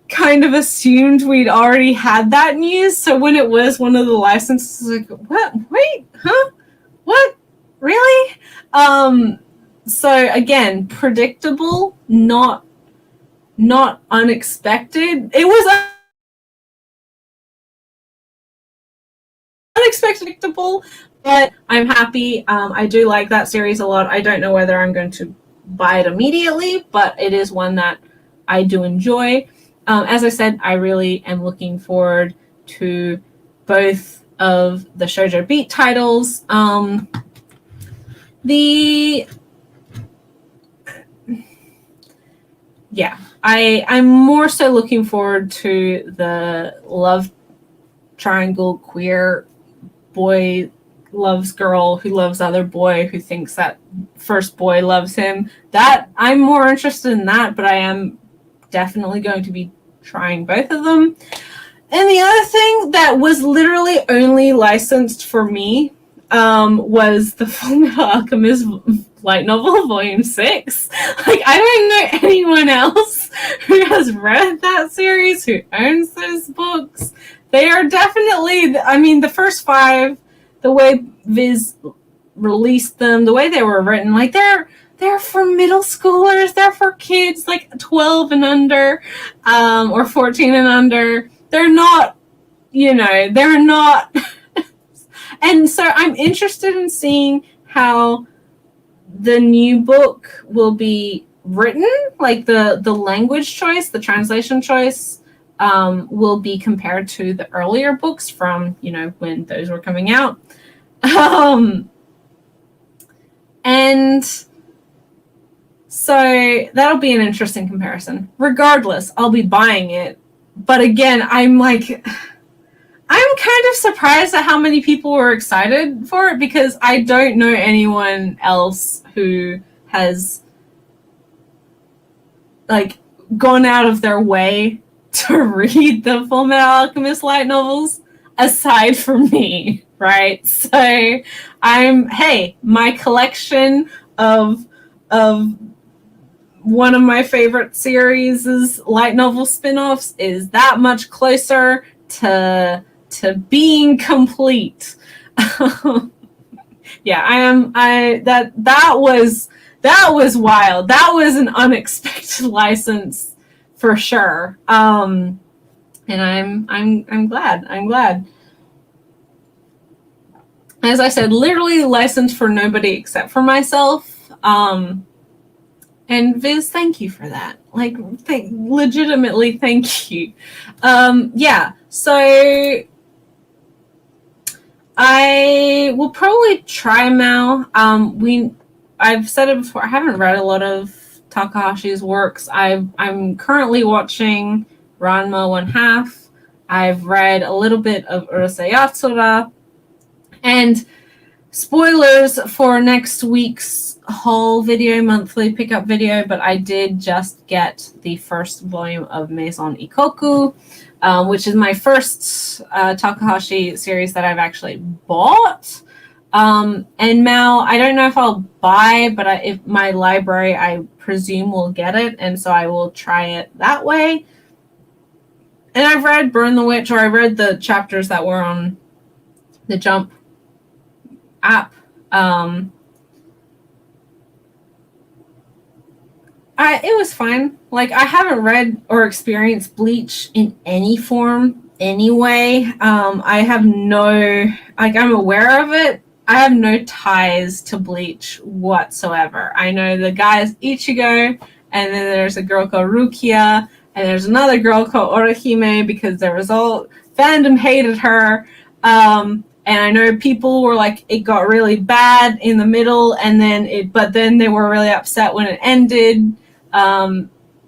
kind of assumed we'd already had that news. So when it was one of the licenses, like, what? Wait, huh? What? Really? So again, predictable, not unexpected. It was unexpected, but I'm happy. I do like that series a lot. I don't know whether I'm going to buy it immediately, but it is one that I do enjoy. As I said, I really am looking forward to both of the Shoujo Beat titles. I'm more so looking forward to the love triangle queer boy loves girl who loves other boy who thinks that first boy loves him. That I'm more interested in that, but I am definitely going to be trying both of them. And the other thing that was literally only licensed for me was the Fullmetal Alchemist light novel, Volume 6. Like, I don't know anyone else who has read that series, who owns those books. They are definitely, I mean, the first 5, the way Viz released them, the way they were written, like, they're for middle schoolers, they're for kids, like, 12 and under, or 14 and under. They're not, they're not. And so I'm interested in seeing how the new book will be written, like the language choice, the translation choice, will be compared to the earlier books from, when those were coming out. And so that'll be an interesting comparison. Regardless, I'll be buying it. But again, I'm kind of surprised at how many people were excited for it, because I don't know anyone else who has gone out of their way to read the Fullmetal Alchemist light novels aside from me, right? So my collection of one of my favorite series' light novel spin-offs is that much closer to being complete. Yeah, that was wild. That was an unexpected license for sure. And I'm glad. As I said, literally licensed for nobody except for myself. And Viz, thank you for that. Legitimately, thank you. So I will probably try Mao. I've said it before, I haven't read a lot of Takahashi's works. I'm currently watching Ranma 1/2. I've read a little bit of Urusei Yatsura. And spoilers for next week's whole monthly pickup video, but I did just get the first volume of Maison Ikoku, which is my first Takahashi series that I've actually bought. And Mao, I don't know if I'll buy, but if my library, I presume, will get it, and so I will try it that way. And I've read Burn the Witch, or I read the chapters that were on the Jump app. It was fine. I haven't read or experienced Bleach in any form anyway. I have no, I'm aware of it. I have no ties to Bleach whatsoever. I know the guys Ichigo, and then there's a girl called Rukia, and there's another girl called Orihime, because fandom hated her. And I know people were it got really bad in the middle, but then they were really upset when it ended,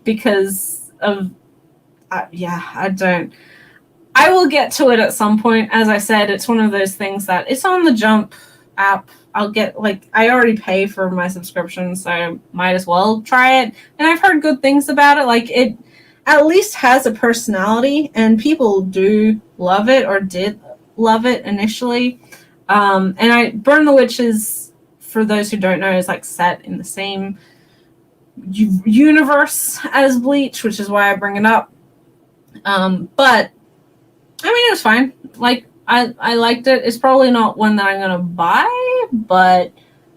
because of, I will get to it at some point. As I said, it's one of those things that it's on the Jump app. I'll get, I already pay for my subscription, so I might as well try it. And I've heard good things about it. It at least has a personality, and people do love it, or did love it initially. And Burn the Witch is, for those who don't know, is set in the same universe as Bleach, which is why I bring it up. But I mean, it was fine. I liked it. It's probably not one that I'm gonna buy, but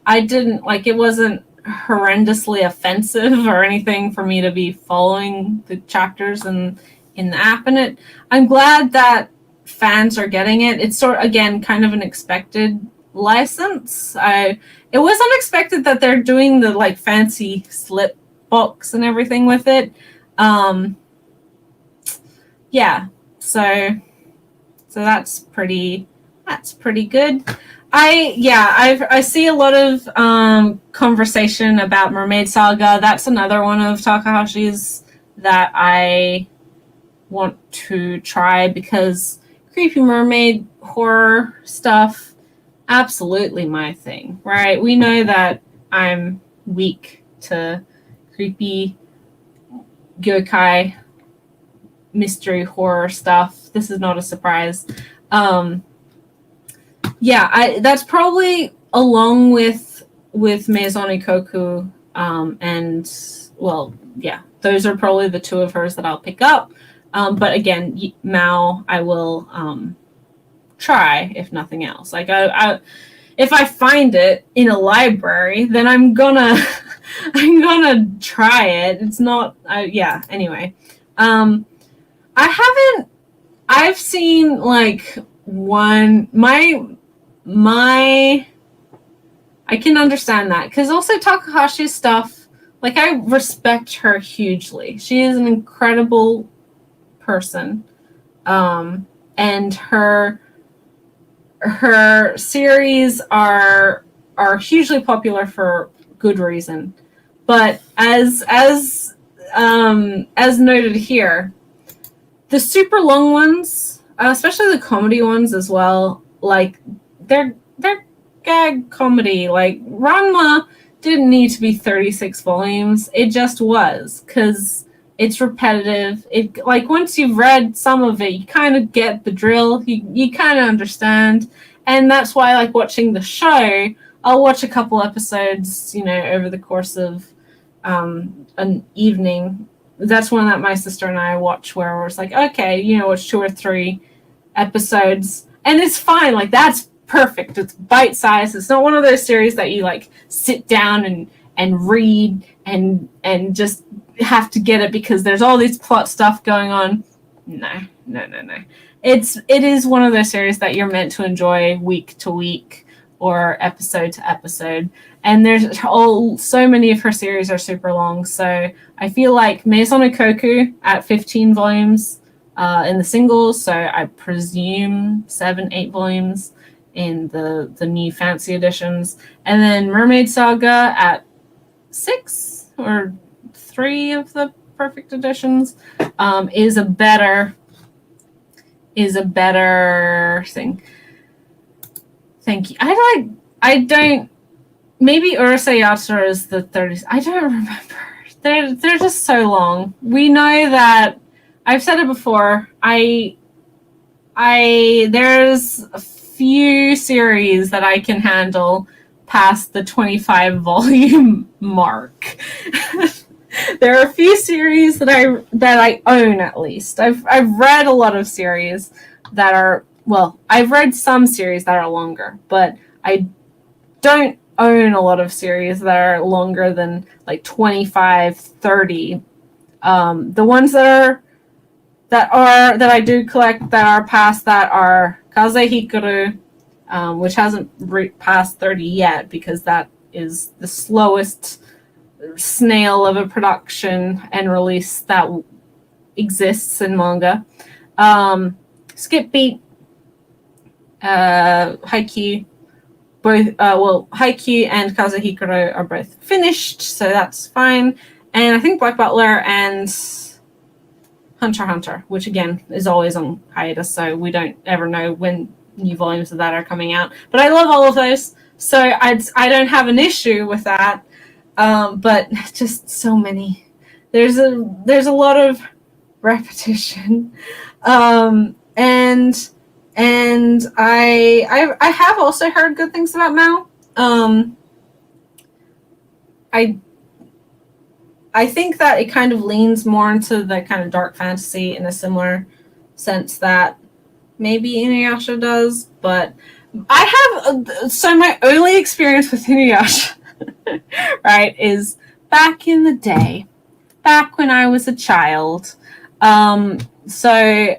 I didn't it wasn't horrendously offensive or anything for me to be following the chapters in the app. And I'm glad that fans are getting it. It's sort again kind of an expected license. It was unexpected that they're doing the like fancy slip box and everything with it. Yeah, so that's pretty good. I see a lot of conversation about Mermaid Saga. That's another one of Takahashi's that I want to try because creepy mermaid horror stuff, absolutely my thing, right? We know that I'm weak to creepy yokai mystery horror stuff. This is not a surprise. That's probably along with Maison Ikoku, and well, yeah, those are probably the two of hers that I'll pick up. But again, Mao, I will try if nothing else. Like if I find it in a library, then I'm gonna try it. It's not. Anyway, I've seen like one I can understand that because also Takahashi's stuff. Like I respect her hugely. She is an incredible person, and her series are hugely popular for good reason. But as noted here, the super long ones, especially the comedy ones as well, like they're gag comedy. Like Ranma didn't need to be 36 volumes. It just was because it's repetitive. It like once you've read some of it, you kind of get the drill. You kind of understand, and that's why I like watching the show. I'll watch a couple episodes, over the course of an evening. That's one that my sister and I watch where we're just like, okay, watch 2 or 3 episodes, and it's fine. Like that's perfect. It's bite sized. It's not one of those series that you like sit down and read and just have to get it because there's all this plot stuff going on. No. It is one of those series that you're meant to enjoy week to week or episode to episode. And there's so many of her series are super long. So I feel like Maison Ikoku at 15 volumes in the singles. So I presume 7-8 volumes in the new fancy editions. And then Mermaid Saga at 6 or 3 of the perfect editions is a better thing. Thank you. I don't. Maybe Urusei Yatsura is the 30s. I don't remember. They're just so long. We know that I've said it before. There's a few series that I can handle past the 25 volume mark. There are a few series that I own at least. I've read a lot of series that are I've read some series that are longer, but I don't own a lot of series that are longer than like 25, 30. The ones that I do collect that are past that are Kaze Hikaru, which hasn't passed 30 yet because that is the slowest snail of a production and release that exists in manga. Skip Beat, Haikyuu, both Haikyuu and Kaze Hikaru are both finished, so that's fine. And I think Black Butler and Hunter x Hunter, which again is always on hiatus, so we don't ever know when new volumes of that are coming out. But I love all of those, so I don't have an issue with that. But just so many. There's a lot of repetition, and I have also heard good things about Mao. I think that it kind of leans more into the kind of dark fantasy in a similar sense that maybe Inuyasha does, but I have my only experience with Inuyasha right, is back in the day, back when I was a child. So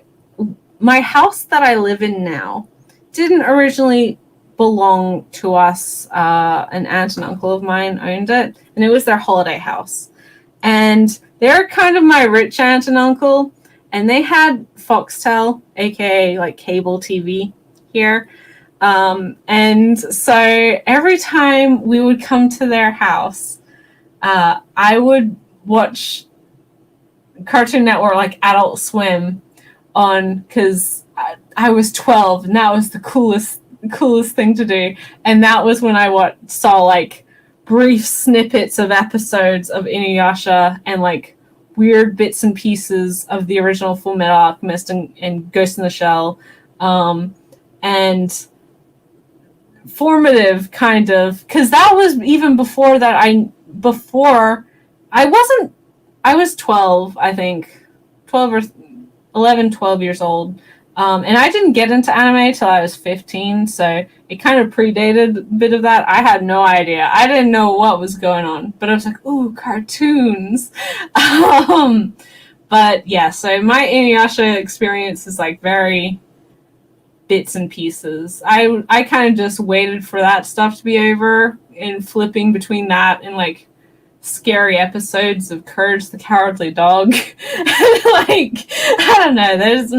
my house that I live in now didn't originally belong to us. An aunt and uncle of mine owned it, and it was their holiday house. And they're kind of my rich aunt and uncle, and they had Foxtel, aka like cable TV here. And so every time we would come to their house, I would watch Cartoon Network, like Adult Swim, on, because I was 12 and that was the coolest thing to do. And that was when I saw like brief snippets of episodes of Inuyasha and like weird bits and pieces of the original Full Metal Alchemist and Ghost in the Shell. And formative, kind of, because that was even before that. I was 12, I think, 12 or 11, 12 years old. And I didn't get into anime till I was 15, so it kind of predated a bit of that. I had no idea. I didn't know what was going on, but I was like, ooh, cartoons. But yeah, so my Inuyasha experience is like very bits and pieces. I kind of just waited for that stuff to be over and flipping between that and like scary episodes of Courage the Cowardly Dog. Like, I don't know, there's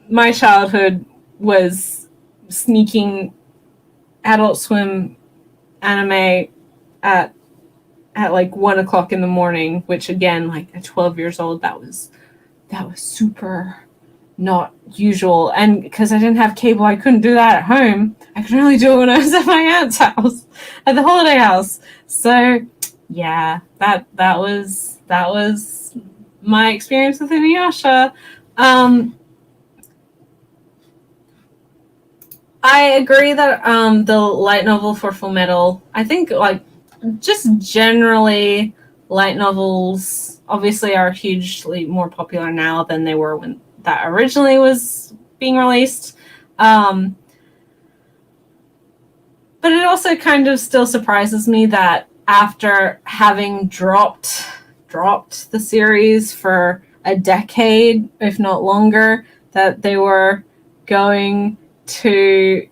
my childhood was sneaking Adult Swim anime at like 1:00 in the morning, which again, like at 12 years old, that was super not usual. And because I didn't have cable, I couldn't do that at home. I could only do it when I was at my aunt's house, at the holiday house. So yeah, that was my experience with Inuyasha. I agree that the light novel for Full Metal, I think, like, just generally light novels obviously are hugely more popular now than they were when that originally was being released. But it also kind of still surprises me that after having dropped the series for a decade, if not longer, that they were going to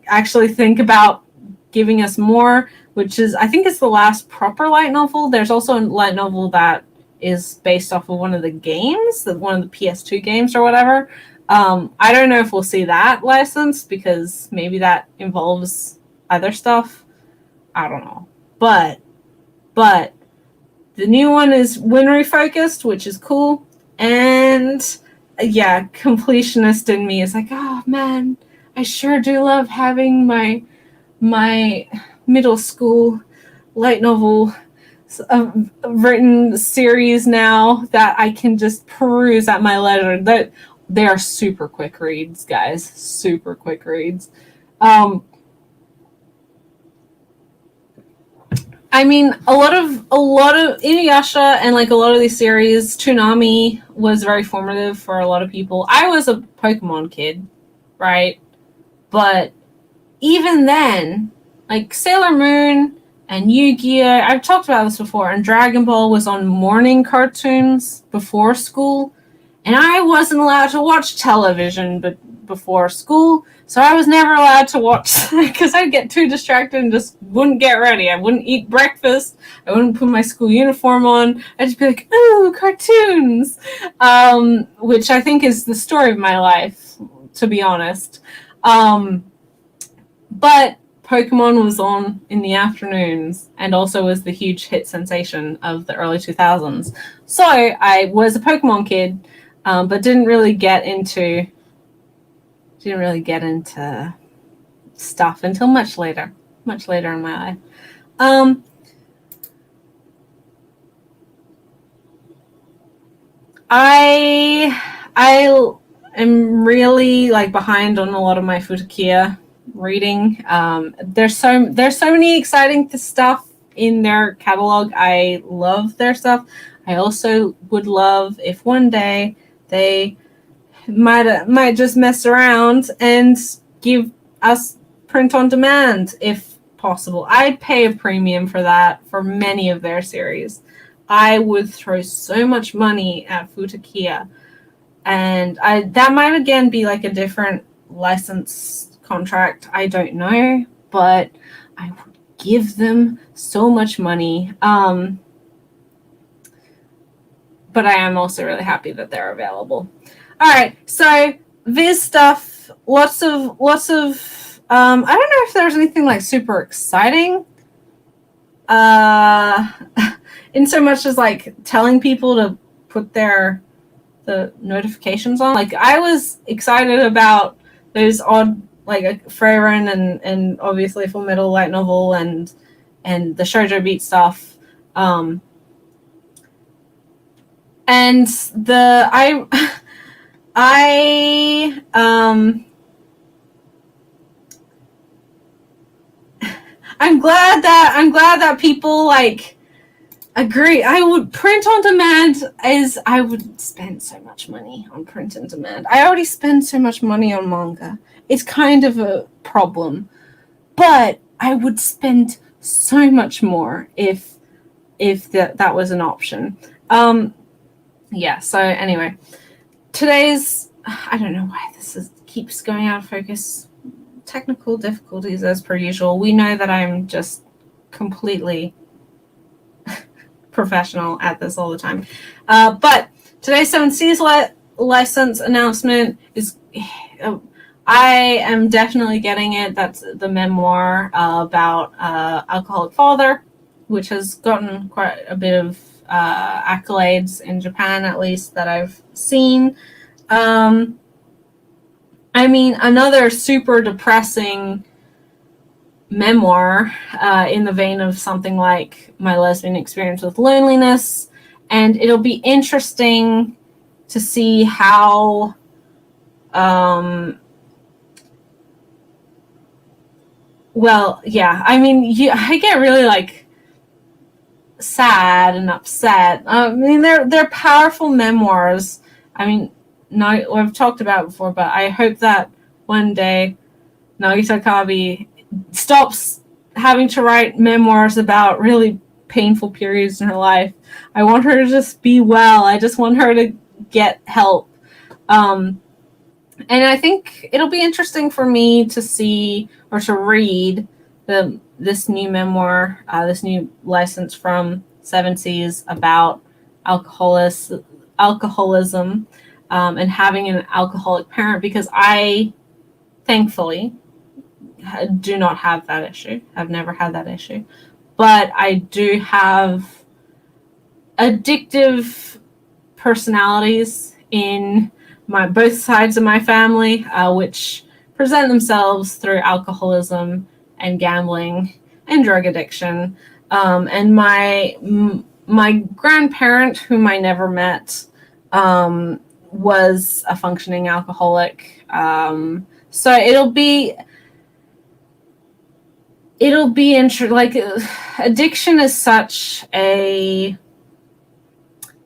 actually think about giving us more, which is, I think, it's the last proper light novel. There's also a light novel that is based off of one of the games, one of the PS2 games or whatever. I don't know if we'll see that licensed, because maybe that involves other stuff. I don't know. But the new one is Winry focused, which is cool. And yeah, completionist in me is like, oh man, I sure do love having my middle school light novel written series now that I can just peruse at my leisure. That they are super quick reads, guys. Super quick reads. I mean, a lot of Inuyasha and like a lot of these series, Toonami was very formative for a lot of people. I was a Pokemon kid, right? But even then, like Sailor Moon and Yu-Gi-Oh! I've talked about this before, and Dragon Ball was on morning cartoons before school, and I wasn't allowed to watch television before school, so I was never allowed to watch because I'd get too distracted and just wouldn't get ready. I wouldn't eat breakfast. I wouldn't put my school uniform on. I'd just be like, ooh, cartoons, which I think is the story of my life, to be honest. But Pokemon was on in the afternoons and also was the huge hit sensation of the early 2000s. So I was a Pokemon kid, but didn't really get into stuff until much later in my life. I am really like behind on a lot of my Futokiya reading. There's so many exciting stuff in their catalog. I love their stuff. I also would love if one day they might just mess around and give us print on demand if possible. I'd pay a premium for that for many of their series. I would throw so much money at Futakia, and that might again be like a different license contract. I don't know, but I would give them so much money. But I am also really happy that they're available. All right, so Viz stuff, lots of I don't know if there's anything like super exciting in so much as like telling people to put the notifications on. Like I was excited about those odd like Freyren and obviously Full Metal Light Novel and the Shoujo Beat stuff. And I'm glad that people like agree. I would print on demand I would spend so much money on print on demand. I already spend so much money on manga. It's kind of a problem. But I would spend so much more if that was an option. Yeah, so anyway, today's, I don't know why this keeps going out of focus. Technical difficulties as per usual. We know that I'm just completely professional at this all the time. But today's 7 Seas license announcement is, I am definitely getting it. That's the memoir about Alcoholic Father, which has gotten quite a bit of accolades in Japan, at least that I've seen. I mean, another super depressing memoir in the vein of something like My Lesbian Experience with Loneliness, and it'll be interesting to see how well, yeah, I mean, I get really like sad and upset. I mean, they're powerful memoirs. I mean, I've talked about it before, but I hope that one day Nagisa Kabi stops having to write memoirs about really painful periods in her life. I want her to just be well. I just want her to get help. And I think it'll be interesting for me to see or to read this new memoir, this new license from 7 Seas about alcoholism and having an alcoholic parent, because I thankfully do not have that issue. I've never had that issue. But I do have addictive personalities in both sides of my family, which present themselves through alcoholism and gambling and drug addiction. And my grandparent, whom I never met, was a functioning alcoholic. So it'll be interesting. Like, addiction is such a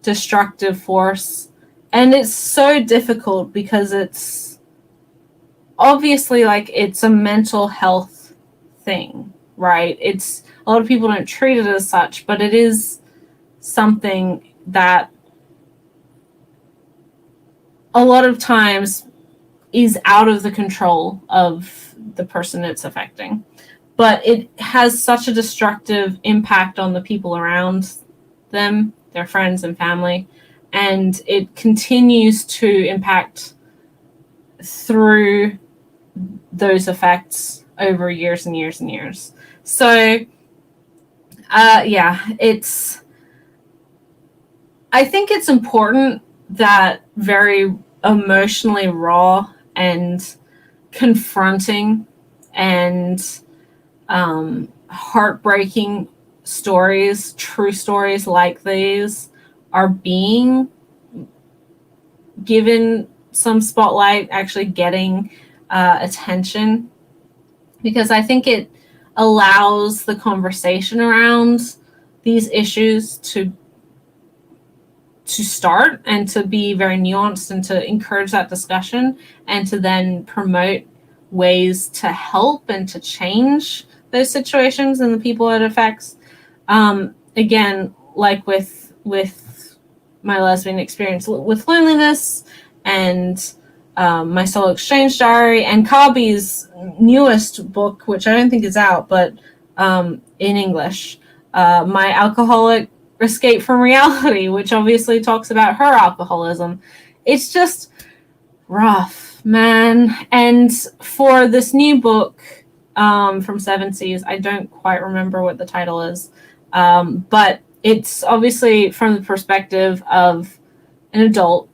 destructive force, and it's so difficult because it's obviously like it's a mental health thing, right? It's a lot of people don't treat it as such, but it is something that a lot of times is out of the control of the person it's affecting. But it has such a destructive impact on the people around them, their friends and family, and it continues to impact through those effects over years and years and years. So, yeah, I think it's important that very emotionally raw and confronting and heartbreaking stories, true stories like these, are being given some spotlight, actually getting attention, because I think it allows the conversation around these issues to start and to be very nuanced and to encourage that discussion and to then promote ways to help and to change those situations and the people it affects. Again, like with with my lesbian experience with loneliness, and my solo exchange diary, and Kabi's newest book, which I don't think is out, but in English, My Alcoholic Escape from Reality, which obviously talks about her alcoholism. It's just rough, man. And for this new book from Seven Seas, I don't quite remember what the title is, but it's obviously from the perspective of an adult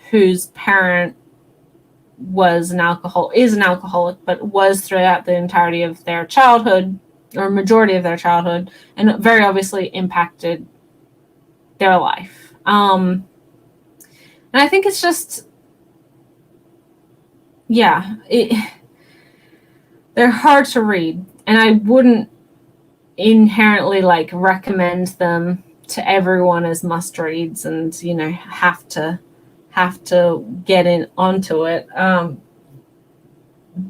whose parent is an alcoholic, but was throughout the entirety of their childhood, or majority of their childhood, and very obviously impacted their life. And I think it's just, yeah, they're hard to read, and I wouldn't inherently like recommend them to everyone as must reads, and have to get in onto it.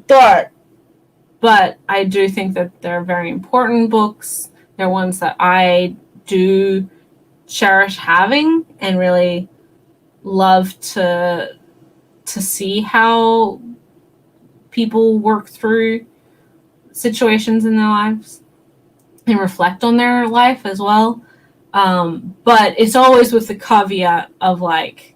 But I do think that they're very important books. They're ones that I do cherish having, and really love to see how people work through situations in their lives and reflect on their life as well. But it's always with the caveat of like,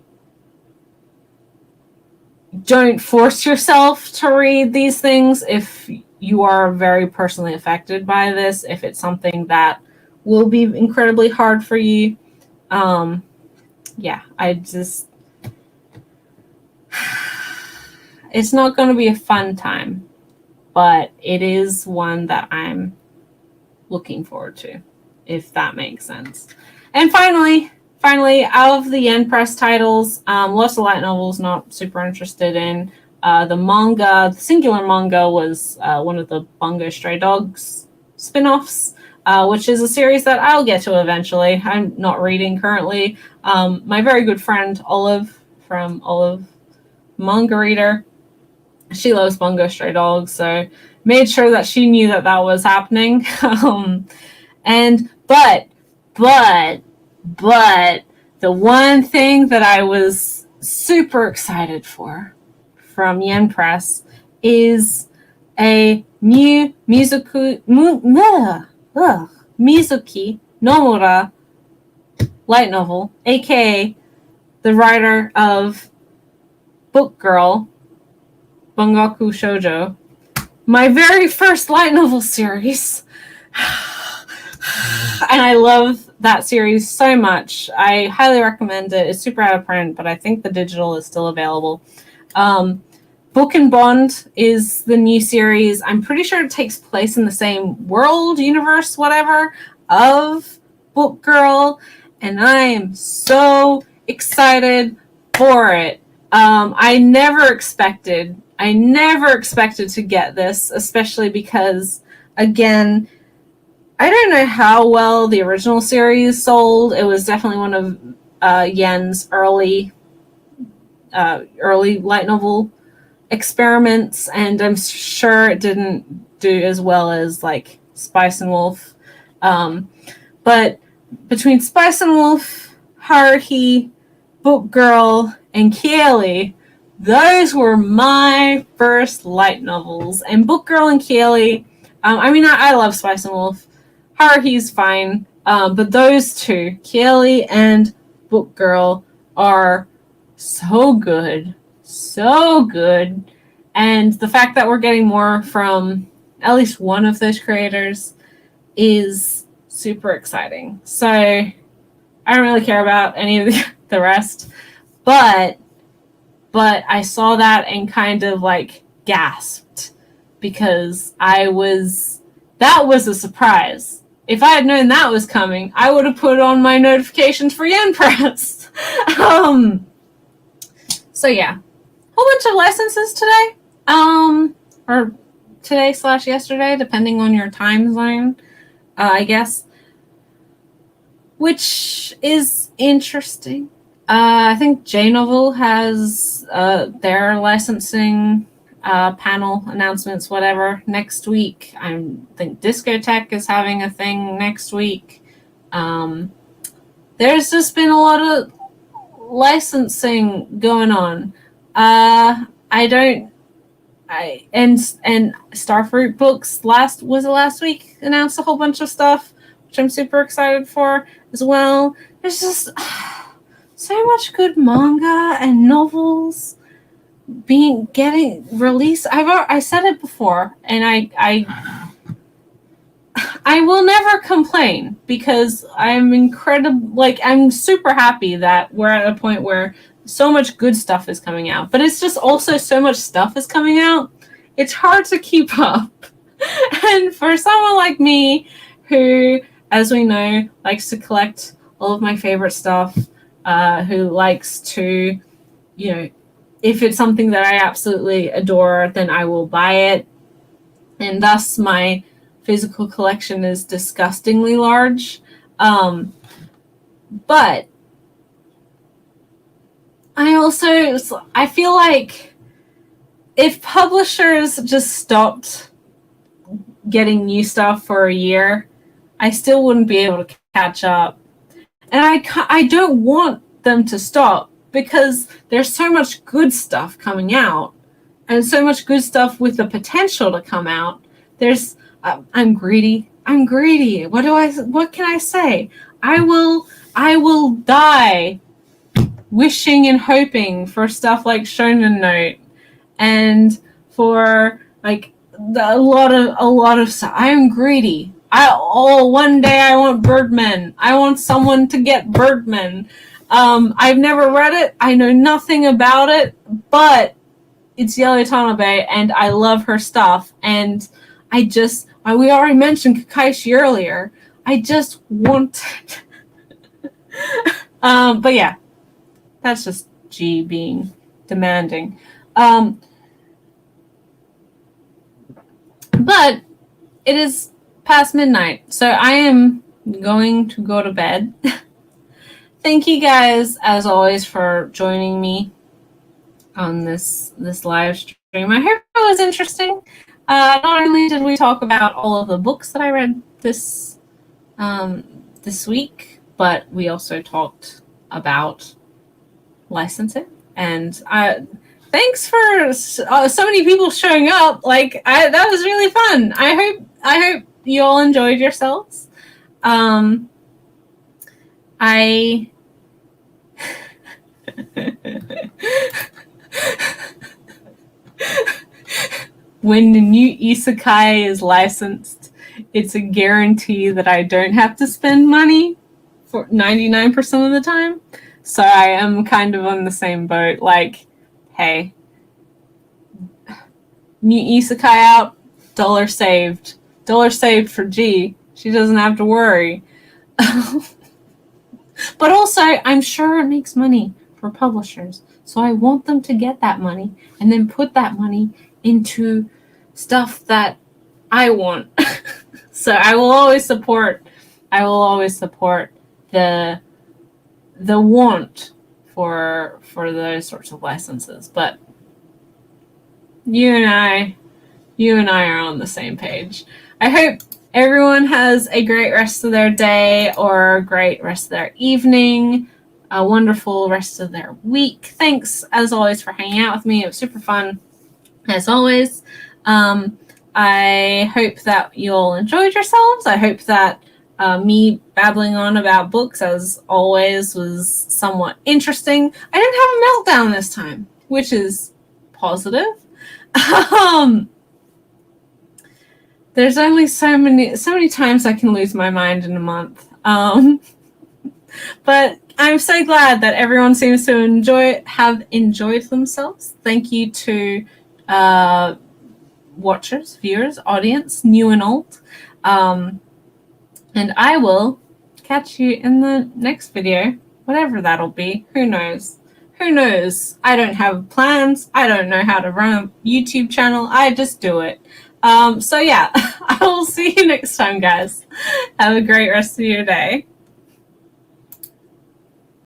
don't force yourself to read these things if you are very personally affected by this, if it's something that will be incredibly hard for you. It's not going to be a fun time, but it is one that I'm looking forward to, if that makes sense. And finally, out of the Yen Press titles, lots of light novels not super interested in. The singular manga was one of the Bungo Stray Dogs spin-offs, which is a series that I'll get to eventually. I'm not reading currently. My very good friend Olive from Olive Manga Reader, she loves Bungo Stray Dogs, so made sure that she knew that was happening. But the one thing that I was super excited for from Yen Press is a new Mizuki Nomura light novel, aka the writer of Book Girl, Bungaku Shoujo, my very first light novel series. And I love that series so much. I highly recommend it. It's super out of print, but I think the digital is still available. Book and Bond is the new series. I'm pretty sure it takes place in the same world, universe, whatever, of Book Girl, and I am so excited for it. I never expected to get this, especially because, again, I don't know how well the original series sold. It was definitely one of Yen's early light novel experiments, and I'm sure it didn't do as well as like Spice and Wolf. But between Spice and Wolf, Haruhi, Book Girl, and Kaylee, those were my first light novels. And Book Girl and Kaylee, I love Spice and Wolf. Haruhi's fine. But those two, Kaylee and Book Girl, are so good. So good. And the fact that we're getting more from at least one of those creators is super exciting. So I don't really care about any of the rest. But I saw that and kind of like gasped, because that was a surprise. If I had known that was coming, I would have put on my notifications for Yen Press. So yeah, whole bunch of licenses today, or today/yesterday, depending on your time zone, I guess, which is interesting. I think J-Novel has their licensing panel announcements, whatever, next week. I think Discotech is having a thing next week. there's just been a lot of licensing going on. And Starfruit Books last week announced a whole bunch of stuff, which I'm super excited for as well. There's just so much good manga and novels getting released. I said it before, and I will never complain because I'm I'm super happy that we're at a point where so much good stuff is coming out, but it's just also so much stuff is coming out. It's hard to keep up. And for someone like me, who, as we know, likes to collect all of my favorite stuff, who likes to, if it's something that I absolutely adore, then I will buy it. And thus my physical collection is disgustingly large. But I feel like if publishers just stopped getting new stuff for a year, I still wouldn't be able to catch up. And I don't want them to stop because there's so much good stuff coming out and so much good stuff with the potential to come out. I'm greedy. What can I say? I will die wishing and hoping for stuff like Shonen Note and for like a lot of stuff. I am greedy. One day I want Birdman. I want someone to get Birdman. I've never read it. I know nothing about it, but it's Yellow Tanabe and I love her stuff. And we already mentioned Kakaishi earlier. I just want it. But yeah, that's just G being demanding. But it is past midnight, so I am going to go to bed. Thank you guys, as always, for joining me on this live stream. I hope it was interesting. Not only did we talk about all of the books that I read this week, but we also talked about licensing. And thanks for so many people showing up. That was really fun. I hope you all enjoyed yourselves. When the new isekai is licensed, it's a guarantee that I don't have to spend money for 99% of the time. So I am kind of on the same boat. Hey, new isekai out, $1 saved. $1 saved for G. She doesn't have to worry. But also, I'm sure it makes money for publishers. So I want them to get that money and then put that money into stuff that I want. So I will always support the want for those sorts of licenses. But you and I are on the same page. I hope everyone has a great rest of their day or a great rest of their evening, a wonderful rest of their week. Thanks, as always, for hanging out with me. It was super fun, as always. I hope that you all enjoyed yourselves. I hope that me babbling on about books, as always, was somewhat interesting. I didn't have a meltdown this time, which is positive. There's only so many times I can lose my mind in a month. But I'm so glad that everyone seems to have enjoyed themselves. Thank you to watchers, viewers, audience, new and old. And I will catch you in the next video, whatever that'll be. Who knows? I don't have plans. I don't know how to run a YouTube channel. I just do it. So yeah, I will see you next time, guys. Have a great rest of your day.